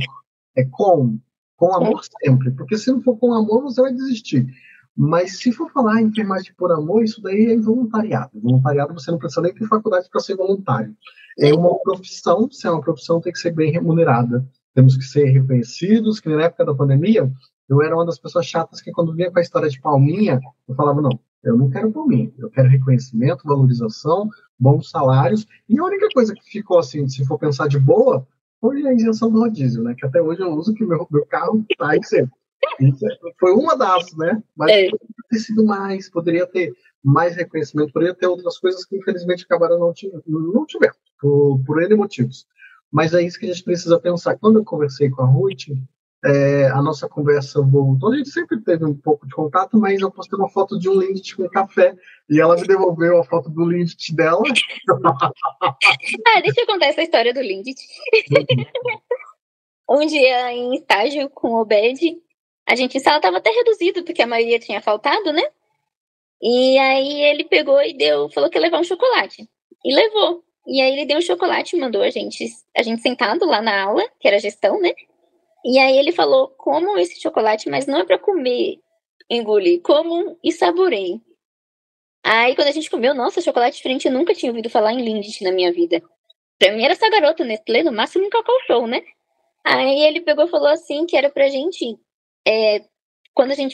Com amor sempre, porque se não for com amor, você vai desistir. Mas se for falar em enfermagem por amor, isso daí é voluntariado. Voluntariado você não precisa nem ter faculdade para ser voluntário. É uma profissão, se é uma profissão, tem que ser bem remunerada. Temos que ser reconhecidos, que na época da pandemia, eu era uma das pessoas chatas que quando vinha com a história de palminha, eu falava, não, eu não quero palminha, eu quero reconhecimento, valorização, bons salários, e a única coisa que ficou assim, se for pensar de boa, foi a isenção do rodízio, né, que até hoje eu uso, que meu carro está isento. Foi uma das, né, mas poderia ter sido mais, poderia ter mais reconhecimento, poderia ter outras coisas que infelizmente acabaram não tiveram, por N motivos. Mas é isso que a gente precisa pensar. Quando eu conversei com a Ruth, a nossa conversa voltou. A gente sempre teve um pouco de contato, mas eu postei uma foto de um Lindt com café e ela me devolveu a foto do Lindt dela. Deixa eu contar essa história do Lindt. Um dia em estágio com o Obed, a gente em sala estava até reduzido, porque a maioria tinha faltado, né? E aí ele pegou e falou que ia levar um chocolate. E levou. E aí ele deu um chocolate e mandou a gente sentado lá na aula, que era gestão, né? E aí ele falou, comam esse chocolate, mas não é pra comer, engolir, comam e saboreiem. Aí quando a gente comeu, nossa, chocolate diferente, eu nunca tinha ouvido falar em Lindt na minha vida. Pra mim era essa garota Nestlé, no máximo um Cacau Show, né? Aí ele pegou e falou assim, que era pra gente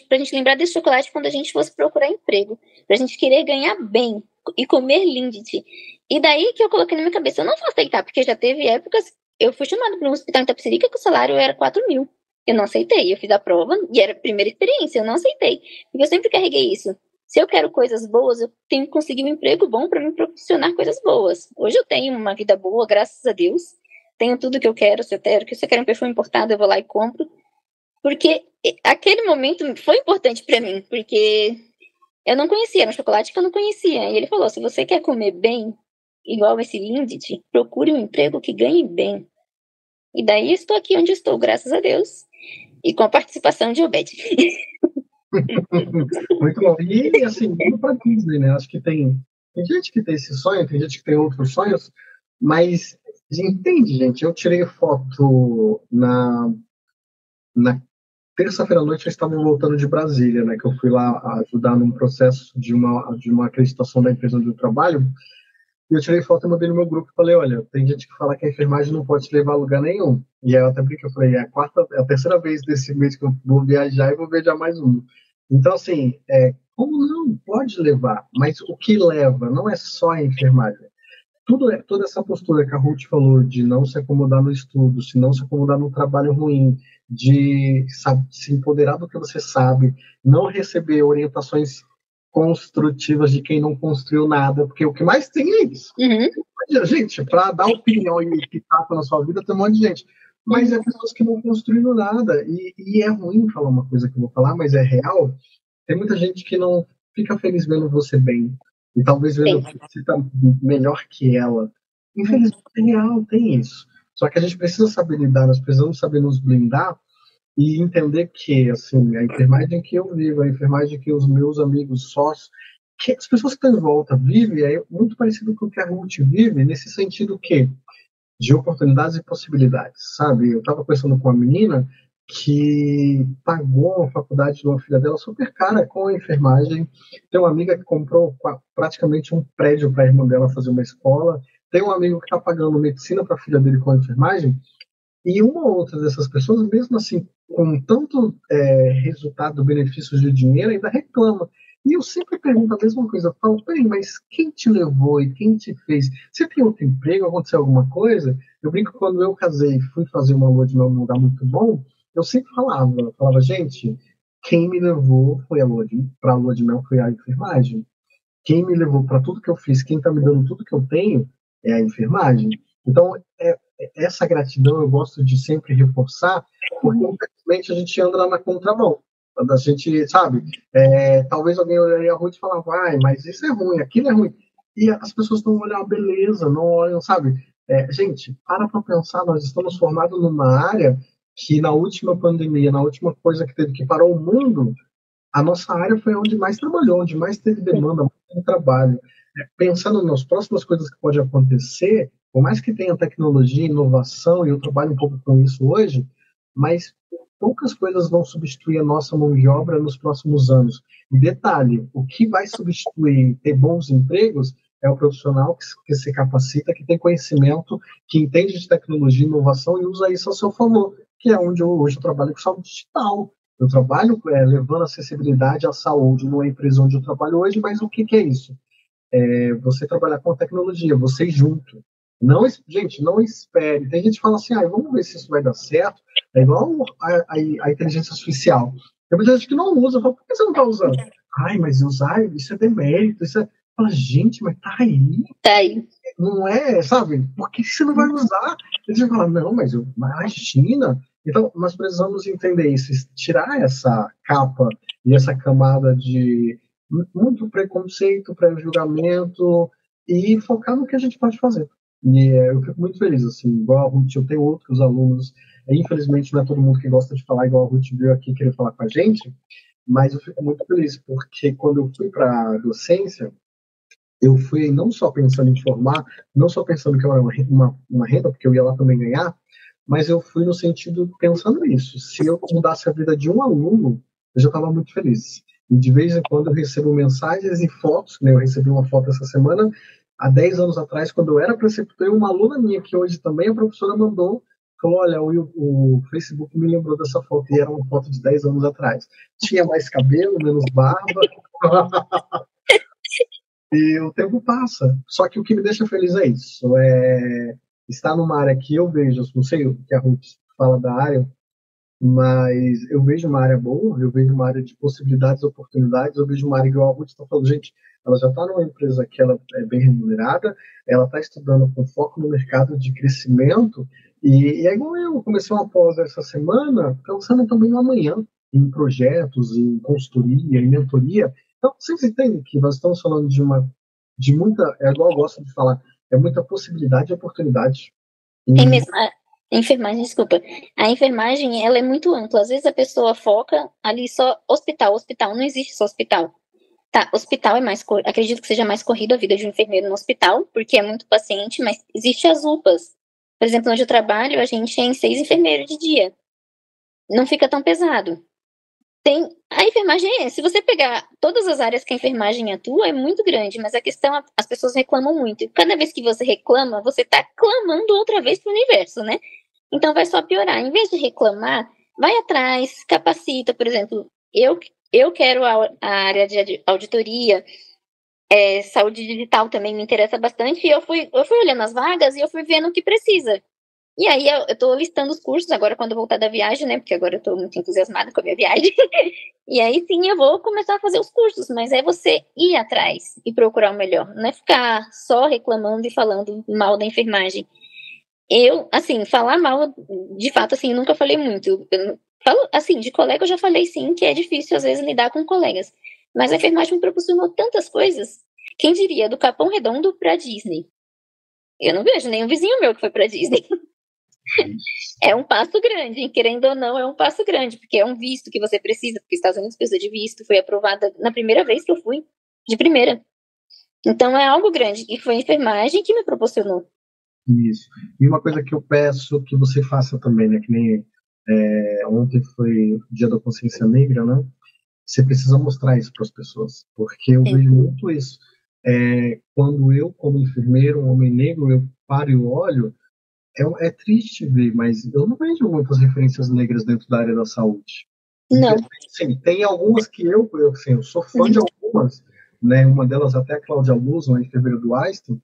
pra gente lembrar desse chocolate quando a gente fosse procurar emprego, pra gente querer ganhar bem e comer Lindt. E daí que eu coloquei na minha cabeça, eu não vou aceitar, porque já teve épocas, eu fui chamada para um hospital em Itapecerica que o salário era 4.000. Eu não aceitei, eu fiz a prova e era a primeira experiência, eu não aceitei. Porque eu sempre carreguei isso. Se eu quero coisas boas, eu tenho que conseguir um emprego bom para me proporcionar coisas boas. Hoje eu tenho uma vida boa, graças a Deus. Tenho tudo que eu quero, se eu quero um perfume importado, eu vou lá e compro. Porque aquele momento foi importante para mim, porque eu não conhecia, era um chocolate que eu não conhecia. E ele falou, se você quer comer bem, igual esse Lindt, procure um emprego que ganhe bem. E daí estou aqui onde estou, graças a Deus. E com a participação de Obed. Muito bom. E assim, indo para Disney, né? Acho que tem gente que tem esse sonho, tem gente que tem outros sonhos, mas entende, gente? Eu tirei foto na terça-feira à noite, eu estava voltando de Brasília, né? Que eu fui lá ajudar num processo de uma acreditação da empresa onde eu trabalho. E eu tirei foto e mandei no meu grupo e falei, olha, tem gente que fala que a enfermagem não pode te levar a lugar nenhum. E aí eu até brinquei, eu falei, é a terceira vez desse mês que eu vou viajar e vou viajar mais uma. Então, assim, como não? Pode levar. Mas o que leva não é só a enfermagem. Toda essa postura que a Ruth falou de não se acomodar no estudo, se não se acomodar no trabalho ruim, de se empoderar do que você sabe, não receber orientações construtivas de quem não construiu nada, porque o que mais tem é isso. Uhum. Gente, para dar opinião e pitaco na sua vida, tem um monte de gente. Mas é pessoas que não construíram nada. E é ruim falar uma coisa que eu vou falar, mas é real. Tem muita gente que não fica feliz vendo você bem. E talvez vendo que você está melhor que ela. Infelizmente é real, tem isso. Só que a gente precisa saber lidar, nós precisamos saber nos blindar e entender que, assim, a enfermagem que eu vivo, a enfermagem que os meus amigos, sócios, que as pessoas que estão em volta vivem, é muito parecido com o que a Ruth vive, nesse sentido que de oportunidades e possibilidades, sabe? Eu estava conversando com uma menina que pagou a faculdade de uma filha dela super cara com a enfermagem. Tem uma amiga que comprou praticamente um prédio para a irmã dela fazer uma escola. Tem um amigo que está pagando medicina para a filha dele com a enfermagem. E uma ou outra dessas pessoas, mesmo assim, com tanto resultado, benefícios de dinheiro, ainda reclama. E eu sempre pergunto a mesma coisa. Eu falo, bem, mas quem te levou e quem te fez? Você tem outro emprego? Aconteceu alguma coisa? Eu brinco que quando eu casei e fui fazer uma lua de mel num lugar muito bom, eu sempre falava, gente, quem me levou foi para a lua de mel foi a enfermagem. Quem me levou para tudo que eu fiz, quem está me dando tudo que eu tenho é a enfermagem. Então, essa gratidão eu gosto de sempre reforçar, porque infelizmente a gente anda na contramão. Quando a gente, sabe, talvez alguém olharia a Ruth e falava, mas isso é ruim, aquilo é ruim. E as pessoas não olham a beleza, não olham, sabe? Gente, para pensar, nós estamos formados numa área que na última pandemia, na última coisa que teve que parou o mundo, a nossa área foi onde mais trabalhou, onde mais teve demanda, mais teve trabalho. Pensando nas próximas coisas que podem acontecer, por mais que tenha tecnologia, inovação, e eu trabalho um pouco com isso hoje, mas poucas coisas vão substituir a nossa mão de obra nos próximos anos. E detalhe, o que vai substituir ter bons empregos é o profissional que se capacita, que tem conhecimento, que entende de tecnologia e inovação e usa isso a seu favor, que é onde hoje eu trabalho com saúde digital. Eu trabalho levando acessibilidade à saúde numa empresa onde eu trabalho hoje, mas o que é isso? É você trabalhar com a tecnologia, você junto. Não, gente, não espere. Tem gente que fala assim, vamos ver se isso vai dar certo. É igual a inteligência artificial. Tem muita gente que não usa. Fala, por que você não está usando? Mas usar, isso é demérito. Isso é... Fala, gente, mas tá aí. Tá aí. Não é, sabe? Por que você não vai usar? Eles vão falar, não, mas imagina. Então, nós precisamos entender isso, tirar essa capa e essa camada de muito preconceito, pré-julgamento e focar no que a gente pode fazer. E eu fico muito feliz, assim, igual a Ruth, eu tenho outros alunos, infelizmente não é todo mundo que gosta de falar igual a Ruth veio aqui querer falar com a gente, mas eu fico muito feliz, porque quando eu fui para a docência, eu fui não só pensando em formar, não só pensando que era uma renda, porque eu ia lá também ganhar, mas eu fui no sentido pensando nisso. Se eu mudasse a vida de um aluno, eu já estava muito feliz. E de vez em quando eu recebo mensagens e fotos, né? Eu recebi uma foto essa semana, há 10 anos atrás, quando eu era preceptor, uma aluna minha, que hoje também a professora mandou, falou, olha, o Facebook me lembrou dessa foto, e era uma foto de 10 anos atrás. Tinha mais cabelo, menos barba... E o tempo passa. Só que o que me deixa feliz é isso. Estar numa área que eu vejo, não sei o que a Ruth fala da área, mas eu vejo uma área boa, eu vejo uma área de possibilidades, oportunidades, eu vejo uma área igual a Ruth está falando, gente, ela já está numa empresa que ela é bem remunerada, ela está estudando com foco no mercado de crescimento, e é igual eu comecei uma pós essa semana, pensando também no amanhã, em projetos, em consultoria, em mentoria. Então, vocês entendem que nós estamos falando de muita, é igual eu gosto de falar, é muita possibilidade e oportunidade. É mesmo. A enfermagem, desculpa. A enfermagem, ela é muito ampla. Às vezes a pessoa foca ali só hospital. Hospital, não existe só hospital. Tá, hospital é mais, acredito que seja mais corrido a vida de um enfermeiro no hospital, porque é muito paciente, mas existe as UPAs. Por exemplo, onde eu trabalho, a gente é em 6 enfermeiros de dia. Não fica tão pesado. A enfermagem, se você pegar todas as áreas que a enfermagem atua, é muito grande, mas a questão, as pessoas reclamam muito. E cada vez que você reclama, você tá clamando outra vez pro universo, né? Então vai só piorar. Em vez de reclamar, vai atrás, capacita, por exemplo, eu quero a área de auditoria, saúde digital também me interessa bastante, e eu fui olhando as vagas e eu fui vendo o que precisa. E aí eu tô listando os cursos agora quando eu voltar da viagem, né? Porque agora eu tô muito entusiasmada com a minha viagem. E aí sim eu vou começar a fazer os cursos, mas é você ir atrás e procurar o melhor. Não é ficar só reclamando e falando mal da enfermagem. Eu, assim, falar mal, de fato, assim, eu nunca falei muito. Eu falo, assim, de colega eu já falei sim, que é difícil às vezes lidar com colegas. Mas a enfermagem me proporcionou tantas coisas. Quem diria, do Capão Redondo pra Disney? Eu não vejo nenhum vizinho meu que foi pra Disney. É um passo grande, querendo ou não, é um passo grande, porque é um visto que você precisa, porque os Estados Unidos precisa de visto, foi aprovada na primeira vez que eu fui, de primeira. Então é algo grande, e foi a enfermagem que me proporcionou. Isso. E uma coisa que eu peço que você faça também, né, que nem ontem foi o Dia da Consciência Negra, né? Você precisa mostrar isso para as pessoas, porque eu vejo muito isso. Quando eu, como enfermeiro, um homem negro, eu paro e olho, é triste ver, mas eu não vejo muitas referências negras dentro da área da saúde. Não. Sim, tem algumas que assim, eu sou fã de algumas, né? Uma delas até a Cláudia Luz, uma enfermeira do Einstein,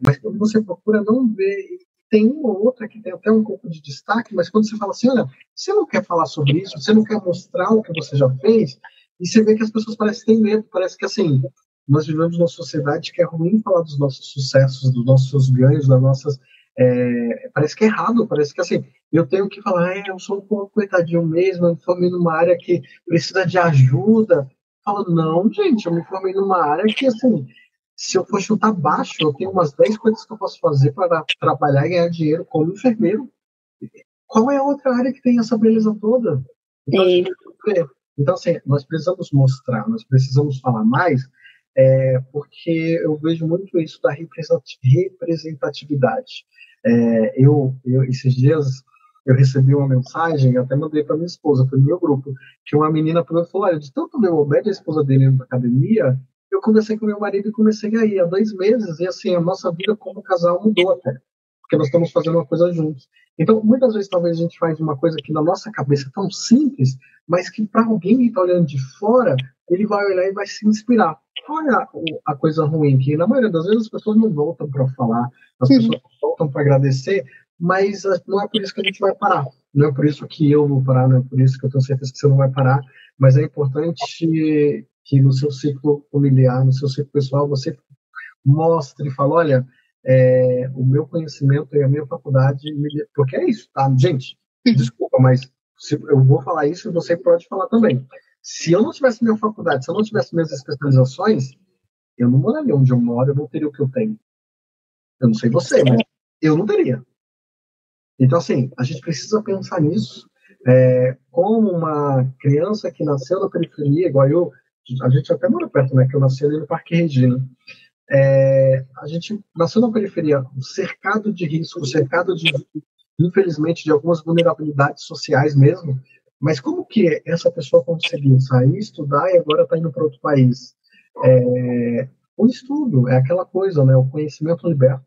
mas quando você procura não ver, tem uma ou outra que tem até um pouco de destaque, mas quando você fala assim, olha, você não quer falar sobre isso, você não quer mostrar o que você já fez, e você vê que as pessoas parecem ter medo, parece que assim, nós vivemos numa sociedade que é ruim falar dos nossos sucessos, dos nossos ganhos, das nossas... parece que é errado, parece que assim, eu tenho que falar, eu sou um pouco coitadinho mesmo, eu me formei numa área que precisa de ajuda. Falo, não, gente, eu me formei numa área que, assim, se eu for chutar baixo, eu tenho umas 10 coisas que eu posso fazer para trabalhar e ganhar dinheiro como enfermeiro. Qual é a outra área que tem essa beleza toda? Então, assim, nós precisamos mostrar, nós precisamos falar mais, porque eu vejo muito isso da representatividade. Esses dias eu recebi uma mensagem, até mandei para minha esposa, foi no meu grupo, que uma menina falou, olha, de tanto ver o Obed, a esposa dele, indo pra academia, eu conversei com meu marido e comecei a ir há 2 meses, e assim, a nossa vida como casal mudou até, porque nós estamos fazendo uma coisa juntos. Então, muitas vezes, talvez a gente faz uma coisa que na nossa cabeça é tão simples, mas que para alguém que está olhando de fora, ele vai olhar e vai se inspirar. Olha a coisa ruim, que na maioria das vezes as pessoas não voltam para falar, as pessoas voltam para agradecer, mas não é por isso que a gente vai parar. Não é por isso que eu vou parar, não é por isso que eu tenho certeza que você não vai parar, mas é importante que no seu ciclo familiar, no seu ciclo pessoal, você mostre e fale, olha, o meu conhecimento e a minha faculdade, porque é isso, tá? Gente, desculpa, mas se eu vou falar isso e você pode falar também. Se eu não tivesse minha faculdade, se eu não tivesse minhas especializações, eu não moraria onde eu moro, eu não teria o que eu tenho. Eu não sei você, mas eu não teria. Então, assim, a gente precisa pensar nisso. Como uma criança que nasceu na periferia, igual eu, a gente até mora perto, né? Que eu nasci ali no Parque Regina. A gente nasceu na periferia, cercado de risco, cercado de, infelizmente, de algumas vulnerabilidades sociais mesmo. Mas como que essa pessoa conseguiu sair, estudar e agora está indo para outro país? O estudo é aquela coisa, né? O conhecimento liberta.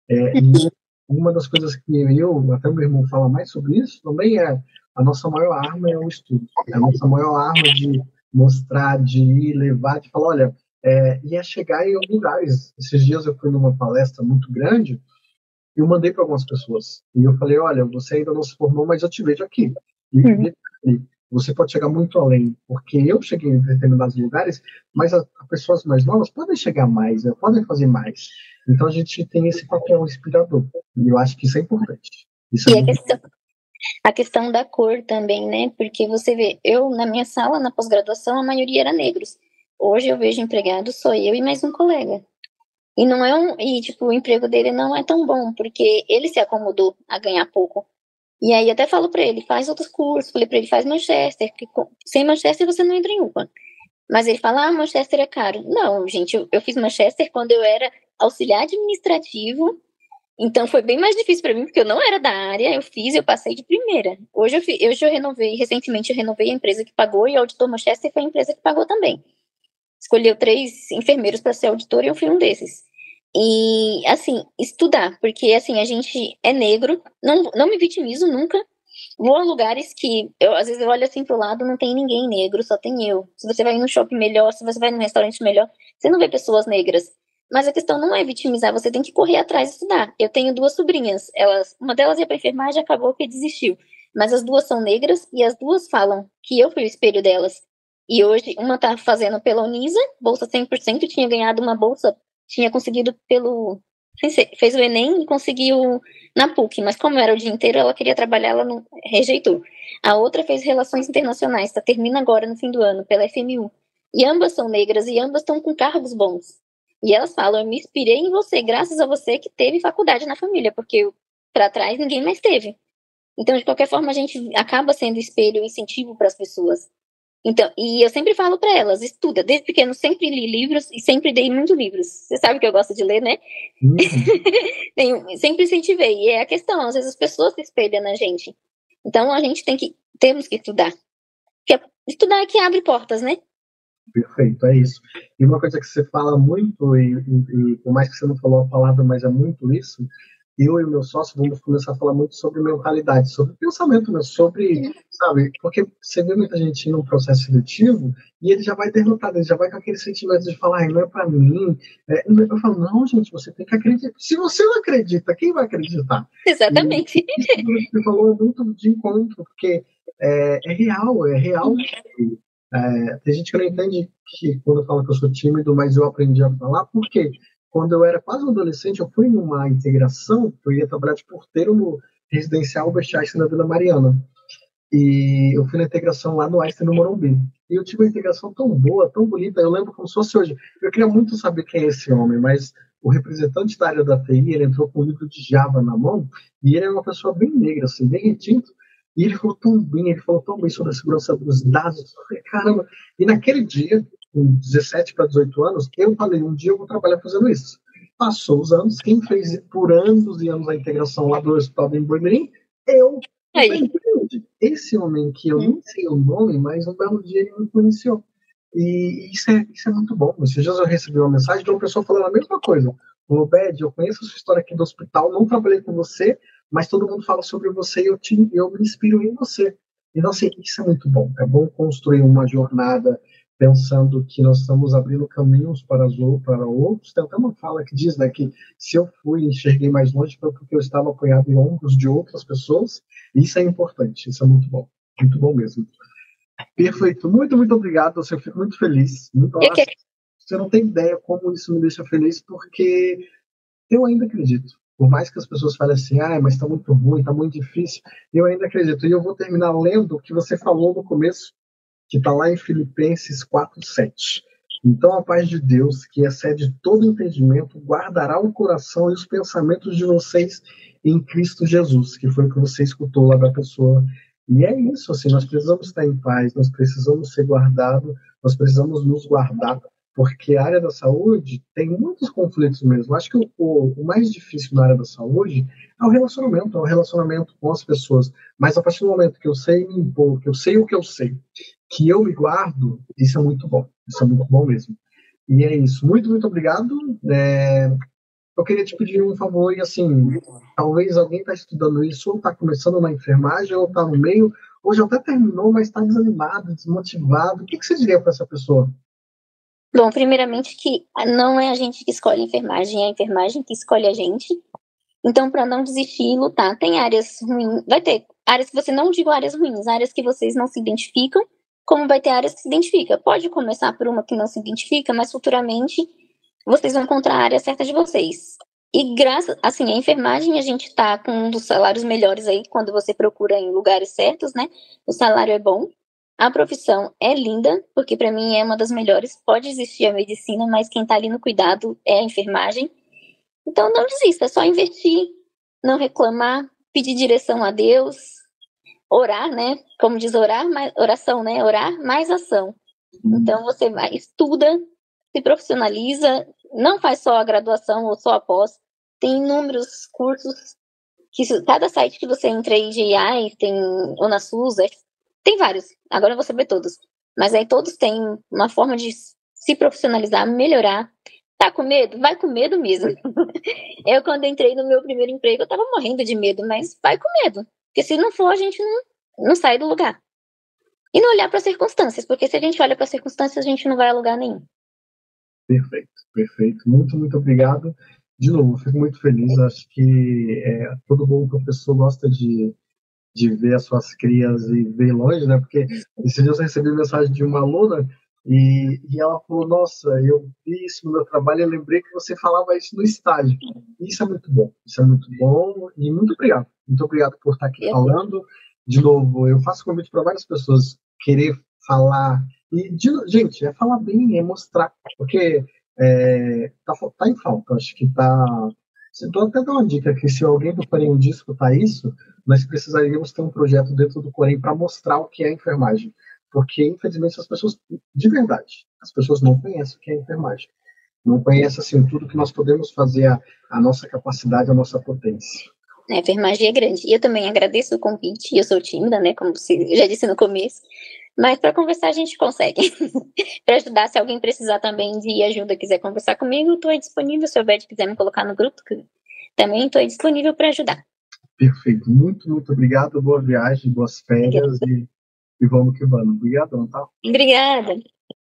E uma das coisas que eu, até meu irmão fala mais sobre isso, também a nossa maior arma é o estudo. É a nossa maior arma de mostrar, de ir, levar, de falar, olha, e é chegar em alguns lugares. Esses dias eu fui numa palestra muito grande e eu mandei para algumas pessoas. E eu falei, olha, você ainda não se formou, mas eu te vejo aqui. E você pode chegar muito além, porque eu cheguei em determinados lugares, mas as pessoas mais novas podem chegar mais, né? Podem fazer mais. Então a gente tem esse papel inspirador. E eu acho que isso é importante. Isso é E muito a questão da cor também, né? Porque você vê, eu na minha sala, na pós-graduação, a maioria era negros. Hoje eu vejo empregado, sou eu e mais um colega. E não é e tipo, o emprego dele não é tão bom, porque ele se acomodou a ganhar pouco. E aí até falo pra ele, faz outros cursos, falei pra ele, faz Manchester, que sem Manchester você não entra em UPA. Mas ele fala, Manchester é caro. Não, gente, eu fiz Manchester quando eu era auxiliar administrativo, então foi bem mais difícil pra mim, porque eu não era da área, eu passei de primeira. Hoje eu renovei, recentemente eu renovei a empresa que pagou, e o auditor Manchester foi a empresa que pagou também. Escolheu 3 enfermeiros para ser auditor e eu fui um desses. E, assim, estudar, porque, assim, a gente é negro, não me vitimizo nunca. Vou a lugares que, às vezes, eu olho assim pro lado, não tem ninguém negro, só tem eu. Se você vai num shopping melhor, se você vai num restaurante melhor, você não vê pessoas negras. Mas a questão não é vitimizar, você tem que correr atrás e estudar. Eu tenho 2 sobrinhas, uma delas ia pra enfermagem, acabou que desistiu. Mas as 2 são negras e as 2 falam que eu fui o espelho delas. E hoje, uma tá fazendo pela Unisa, bolsa 100%, tinha ganhado uma bolsa, tinha conseguido fez o Enem e conseguiu na PUC, mas como era o dia inteiro, ela queria trabalhar, ela não rejeitou. A outra fez Relações Internacionais, termina agora no fim do ano, pela FMU. E ambas são negras e ambas estão com cargos bons. E elas falam, eu me inspirei em você, graças a você que teve faculdade na família, porque para trás ninguém mais teve. Então, de qualquer forma, a gente acaba sendo espelho e incentivo para as pessoas. Então, e eu sempre falo para elas, estuda. Desde pequeno sempre li livros e sempre dei muitos livros. Você sabe que eu gosto de ler, né? Sempre incentivei. E é a questão, às vezes as pessoas se espelham na gente. Então a gente temos que estudar. Porque estudar é que abre portas, né? perfeito, é isso. E uma coisa que você fala muito, e por mais que você não falou a palavra, mas é muito isso, eu e o meu sócio vamos começar a falar muito sobre mentalidade, sobre pensamento, né? Sobre, sabe, porque você vê muita gente num processo seletivo e ele já vai derrotado, ele já vai com aquele sentimento de falar, não é para mim. Eu falo, não, gente, você tem que acreditar. Se você não acredita, quem vai acreditar? Exatamente. E isso que você falou é muito de encontro, porque é real, é real. Tem gente que não entende que quando eu falo que eu sou tímido, mas eu aprendi a falar, porque quando eu era quase um adolescente, eu fui numa integração, eu ia trabalhar de porteiro no residencial Albert Einstein na Vila Mariana. E eu fui na integração lá no Einstein, no Morumbi. E eu tive uma integração tão boa, tão bonita, eu lembro como se fosse hoje. Eu queria muito saber quem é esse homem, mas o representante da área da TI, ele entrou com um livro de Java na mão, e ele é uma pessoa bem negra, assim, bem retinto, e ele falou tão bem sobre a segurança dos dados. Eu falei, caramba. E naquele dia, com 17 para 18 anos, eu falei, um dia eu vou trabalhar fazendo isso. Passou os anos, quem fez por anos e anos a integração lá do Hospital do Emboimirim? Eu. Aí. Esse homem que eu não sei o nome, mas um belo dia ele me conheceu. E isso é muito bom. Esses dias eu recebi uma mensagem de uma pessoa falando a mesma coisa. Falou, Bed, eu conheço a sua história aqui do hospital, não trabalhei com você, mas todo mundo fala sobre você e eu me inspiro em você. Então, assim, isso é muito bom. É bom construir uma jornada pensando que nós estamos abrindo caminhos para outros. Tem até uma fala que diz, né, que se eu fui e enxerguei mais longe foi porque eu estava apoiado em ombros de outras pessoas. Isso é importante, isso é muito bom mesmo. Perfeito, muito, muito obrigado. Eu fico muito feliz. Eu que... Você não tem ideia como isso me deixa feliz, porque eu ainda acredito. Por mais que as pessoas falem assim, mas está muito ruim, está muito difícil, eu ainda acredito. E eu vou terminar lendo o que você falou no começo, que está lá em Filipenses 4:7. Então a paz de Deus, que excede todo entendimento, guardará o coração e os pensamentos de vocês em Cristo Jesus, que foi o que você escutou lá da pessoa. E é isso, assim, nós precisamos estar em paz, nós precisamos ser guardados, nós precisamos nos guardar, porque a área da saúde tem muitos conflitos mesmo. Acho que o mais difícil na área da saúde é o relacionamento com as pessoas. Mas a partir do momento que eu sei me impor, que eu sei o que eu me guardo, isso é muito bom. Isso é muito bom mesmo. E é isso. Muito, muito obrigado. Eu queria te pedir um favor, e assim, talvez alguém está estudando isso, ou está começando na enfermagem, ou está no meio, ou já até terminou, mas está desanimado, desmotivado. O que você diria para essa pessoa? Bom, primeiramente que não é a gente que escolhe a enfermagem, é a enfermagem que escolhe a gente. Então, para não desistir e lutar, tem áreas ruins, vai ter áreas que você não digo áreas ruins, áreas que vocês não se identificam, como vai ter áreas que se identificam. Pode começar por uma que não se identifica, mas futuramente vocês vão encontrar a área certa de vocês. E graças, assim, a enfermagem a gente tá com um dos salários melhores aí quando você procura em lugares certos, né? O salário é bom. A profissão é linda, porque para mim é uma das melhores. Pode existir a medicina, mas quem tá ali no cuidado é a enfermagem. Então não desista, é só investir, não reclamar, pedir direção a Deus, orar, né? Como diz orar, mais oração, né? Orar mais ação. Então você vai, estuda, se profissionaliza, não faz só a graduação ou só a pós. Tem inúmeros cursos que cada site que você entra aí de AI, tem Unasus, tem vários. Agora eu vou saber todos. Mas aí todos têm uma forma de se profissionalizar, melhorar. Tá com medo? Vai com medo mesmo. Eu, quando entrei no meu primeiro emprego, eu tava morrendo de medo, mas vai com medo. Porque se não for, a gente não sai do lugar. E não olhar para as circunstâncias, porque se a gente olha para as circunstâncias, a gente não vai a lugar nenhum. Perfeito, perfeito. Muito, muito obrigado. De novo, fico muito feliz. Acho que todo bom professor gosta de ver as suas crias e ver longe, né? Porque esses dias eu recebi mensagem de uma aluna e ela falou, nossa, eu vi isso no meu trabalho e eu lembrei que você falava isso no estágio. Isso é muito bom, isso é muito bom e muito obrigado. Muito obrigado por estar aqui falando. De novo, eu faço convite para várias pessoas querer falar. E, gente, é falar bem, é mostrar, porque tá em falta. Acho que tá. Estou até dando uma dica que se alguém do Corém um dia escutar isso, nós precisaríamos ter um projeto dentro do Corém para mostrar o que é enfermagem. Porque, infelizmente, as pessoas, de verdade, as pessoas não conhecem o que é enfermagem. Não conhecem, assim, tudo que nós podemos fazer, a nossa capacidade, a nossa potência. A enfermagem é grande. E eu também agradeço o convite. Eu sou tímida, né? Como você já disse no começo. Mas para conversar a gente consegue. Para ajudar, se alguém precisar também de ajuda, quiser conversar comigo, estou aí disponível. Se o Beth quiser me colocar no grupo, também estou aí disponível para ajudar. Perfeito. Muito, muito obrigado. Boa viagem, boas férias e vamos que vamos. Obrigadão, tá? Obrigada.